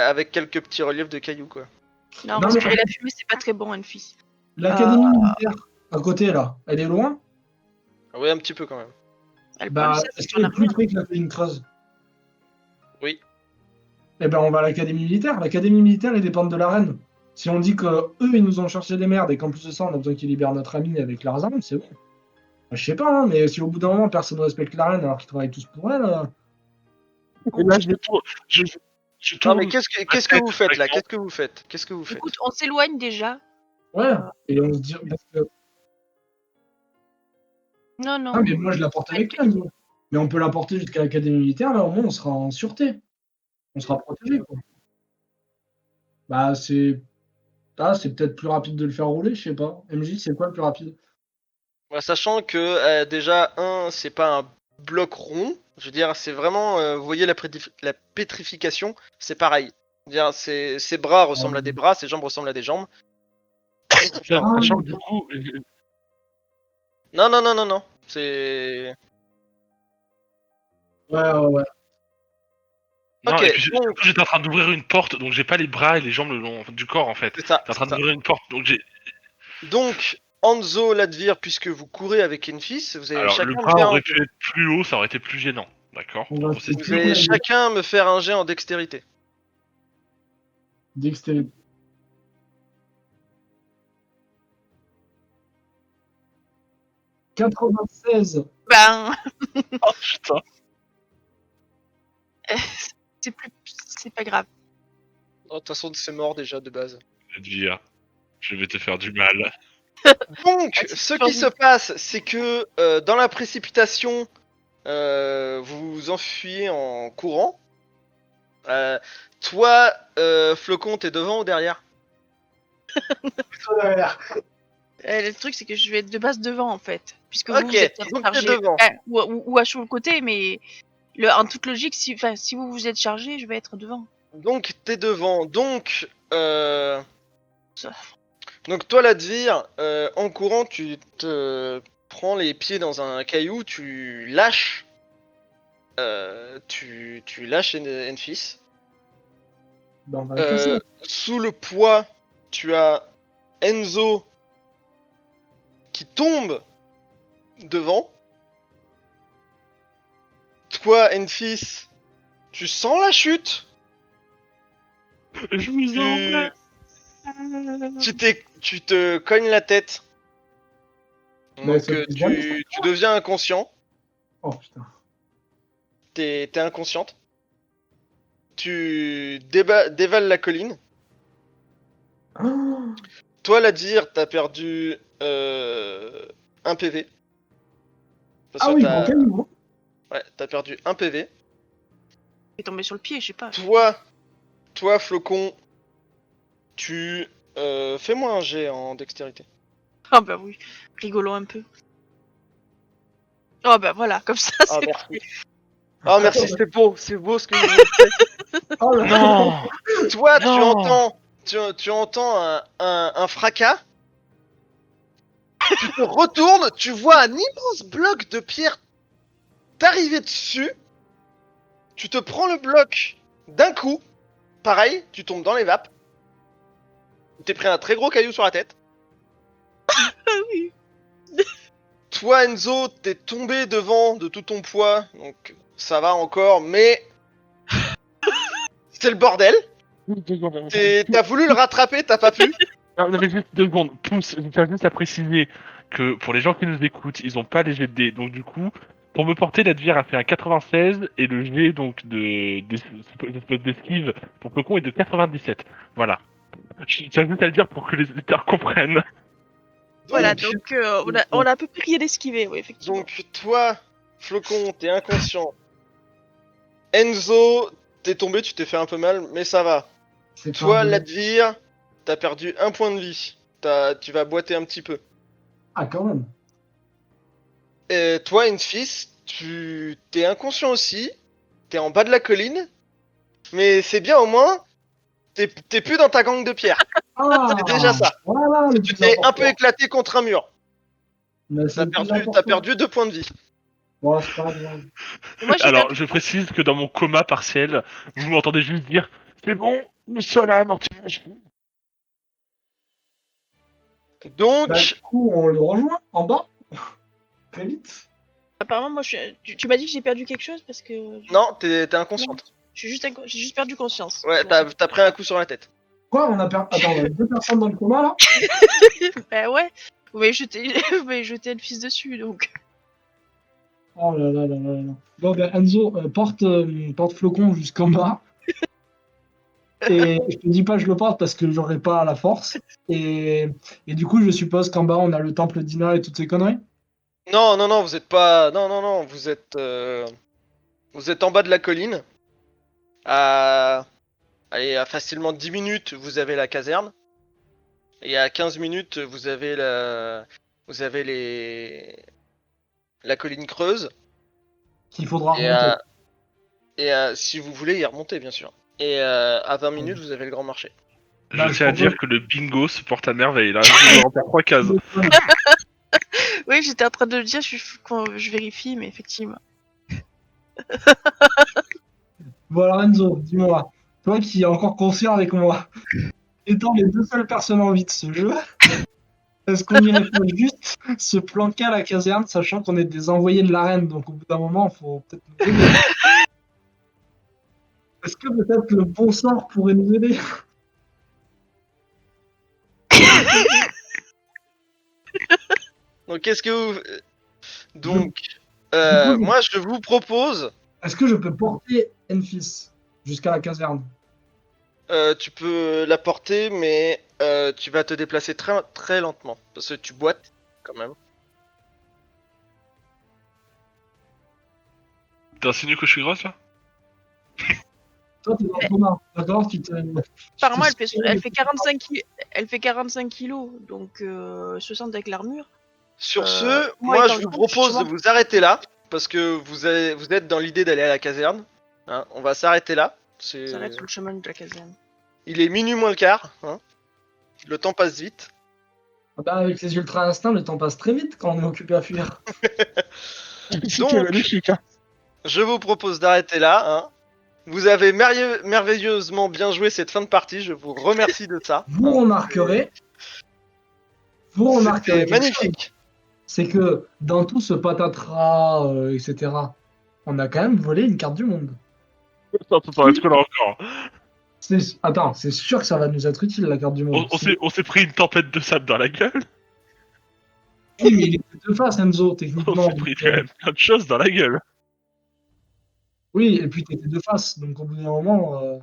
avec quelques petits reliefs de cailloux, quoi. Non, Non, respirer mais- la fumée, c'est pas très bon, Anne-Fils. L'académie militaire, à côté, là, elle est loin? Oui, un petit peu quand même. Elle Bah, ça, est-ce c'est qu'elle qu'on est plus a près que la colline creuse? Oui. Eh ben, on va à l'académie militaire. L'académie militaire, ils dépendent de la reine. Si on dit que eux, ils nous ont cherché des merdes et qu'en plus de ça, on a besoin qu'ils libèrent notre ami avec leurs armes, c'est bon. Je sais pas, hein, mais si au bout d'un moment, personne ne respecte la reine alors qu'ils travaillent tous pour elle. Et là, je Non, tourne. mais qu'est-ce que vous faites là? Qu'est-ce que vous faites? Écoute, on s'éloigne déjà. Ouais, et on se dit. Parce que... Non, non. Ah, mais moi, je la porte avec toi, nous. Mais on peut la porter jusqu'à l'académie militaire, là, au moins, on sera en sûreté. On sera protégé, quoi. Bah, c'est. Ah, c'est peut-être plus rapide de le faire rouler, je sais pas. MJ, c'est quoi le plus rapide? Bah, sachant que déjà, c'est pas un bloc rond. Je veux dire, c'est vraiment, vous voyez la pétrification, c'est pareil. Je veux dire, ses bras ressemblent à des bras, ses jambes ressemblent à des jambes. Sachant que du coup, Non, non, non, non, non. C'est... Ouais. non, Ok, et puis donc- surtout, j'étais en train d'ouvrir une porte, donc j'ai pas les bras et les jambes le long du corps en fait. C'est ça. J'étais en train c'est ça. d'ouvrir une porte, donc j'ai. Donc, Anzo, Ladvir, puisque vous courez avec Enfis, vous allez Alors chacun le me bras faire aurait pu être plus haut, ça aurait été plus gênant, d'accord. On va Donc, se- vous allez chacun me faire un jet en dextérité. Dextérité. « 96. Ben, Oh putain. c'est pas grave. Oh, de toute façon, c'est mort déjà de base. Edvire, je vais te faire du mal. Donc, Ah, ce qui se passe, c'est que dans la précipitation, vous vous enfuyez en courant. Toi, Flocon, t'es devant ou derrière? Le truc, c'est que je vais être de base devant, en fait. Puisque Ok, vous êtes donc t'es chargé. devant. Ou à sur le côté, mais en toute logique, si vous êtes chargé, je vais être devant. Donc, t'es devant. Donc, Ça. donc toi, Ladvir, en courant, tu te prends les pieds dans un caillou, tu lâches. Tu lâches Enfis. Ben, on va le casser. Sous le poids, tu as Enzo qui tombe devant. Toi, Enfis, tu sens la chute. Je vous Tu te cognes la tête. Mais Donc ça fait jamais, tu deviens inconscient. Oh putain. T'es inconsciente. Tu dévales la colline. Oh, Toi, Ladvir, t'as perdu 1 PV. Parce ah que oui, bon, quel niveau? ouais, t'as perdu 1 PV. Je vais tomber sur le pied, je sais pas. Toi, Flocon, tu fais-moi un jet en dextérité. Ah bah oui, rigolons un peu. Oh bah voilà, comme ça, Ah, c'est merci. Ah, merci, c'est beau ce que vous avez fait. Oh là là. Non. Toi, Non. tu entends un fracas. Tu te retournes, tu vois un immense bloc de pierre t'arriver dessus. Tu te prends le bloc d'un coup. Pareil, tu tombes dans les vapes. T'es pris un très gros caillou sur la tête. Ah oui. Toi, Enzo, t'es tombé devant de tout ton poids, donc ça va encore, mais c'est le bordel. T'as voulu le rattraper, t'as pas pu. Non, mais juste 2 secondes. Pouce, je tiens juste à préciser que pour les gens qui nous écoutent, ils ont pas les jets de dés. Donc du coup, pour me porter, l'advire a fait un 96 et le jet donc d'esquive pour Flocon est de 97. Voilà. Je tiens juste à le dire pour que les auditeurs comprennent. Voilà, donc on a à peu près rien esquivé, oui, effectivement. Donc toi, Flocon, t'es inconscient. Enzo, t'es tombé, tu t'es fait un peu mal, mais ça va. C'est Toi, pas vrai. l'advire, t'as perdu 1 point de vie. Tu vas boiter un petit peu. Ah, quand même. Et toi, Enfis, t'es inconscient aussi. T'es en bas de la colline. Mais c'est bien au moins, t'es plus dans ta gangue de pierre. Ah, C'est déjà ça. Voilà, le Tu plus t'es un important. peu éclaté contre un mur. Mais c'est T'as le plus perdu important. 2 points de vie. Bon, c'est pas grave. Moi, j'ai Alors, perdu- je précise que dans mon coma partiel, vous m'entendez juste dire c'est bon, nous sommes là, Mortimer. Donc, Bah, du coup, on le rejoint en bas. Très vite. Apparemment, moi, tu m'as dit que j'ai perdu quelque chose parce que non, t'es inconsciente. j'ai juste perdu conscience. Ouais, t'as pris un coup sur la tête. Quoi, on a perdu. Attends, on a 2 personnes dans le coma là. Bah ouais, vous m'avez jeté, vous m'avez jeté le fils dessus, donc. Oh là là là là là. Bon, ben Enzo, porte Flocon jusqu'en bas. Et je te dis pas je le porte parce que j'aurais pas la force. Et du coup, je suppose qu'en bas, on a le temple d'Ina et toutes ces conneries. Non, vous êtes pas. Non, vous êtes. Vous êtes en bas de la colline. Allez, à facilement 10 minutes, vous avez la caserne. Et à 15 minutes, vous avez la colline creuse. Qu'il faudra Et, remonter. si vous voulez y remonter, bien sûr. Et à 20 minutes, vous avez le grand marché. Bah, Je je tiens à propose- dire que le bingo se porte à merveille. Là, je vais en faire 3 cases. Oui, j'étais en train de le dire, je vérifie, mais effectivement. Bon alors Enzo, dis-moi, toi qui es encore conscient avec moi, étant les 2 seules personnes en vie de ce jeu, est-ce qu'on irait pas juste se planquer à la caserne, sachant qu'on est des envoyés de la reine, donc au bout d'un moment, il faut peut-être nous aider. Est-ce que peut-être le bon sort pourrait nous aider? Donc, qu'est-ce que vous. Donc, Du coup, moi, je vous propose. est-ce que je peux porter Enfis jusqu'à la caserne? Tu peux la porter, mais tu vas te déplacer très, très lentement. Parce que tu boites, quand même. T'insinues que je suis grosse là? Toi, t'es dans le coma, d'accord? Apparemment, elle fait 45 elle fait 45 kilos, donc 60 avec l'armure. Sur ce, moi, moi, étant je vous jeune, propose de justement- vous arrêter là. Parce que vous êtes dans l'idée d'aller à la caserne. Hein, on va s'arrêter là. Ça arrête sur le chemin de la caserne. Il est minuit moins le quart. Hein. Le temps passe vite. Ah bah, avec les ultra instincts, le temps passe très vite quand on est occupé à fuir. Donc, je vous propose d'arrêter là. Hein. Vous avez merveilleusement bien joué cette fin de partie. Je vous remercie de ça. Vous remarquerez C'était quelque chose, magnifique. c'est que dans tout ce patatras, etc., on a quand même volé une carte du monde. Attends, est-ce qu'on l'a encore? Attends, c'est sûr que ça va nous être utile, la carte du monde. On s'est pris une tempête de sable dans la gueule. Oui, mais il était de face, Enzo, On techniquement. s'est pris quand même plein de choses dans la gueule. Oui, et puis t'étais de face, donc au bout d'un moment,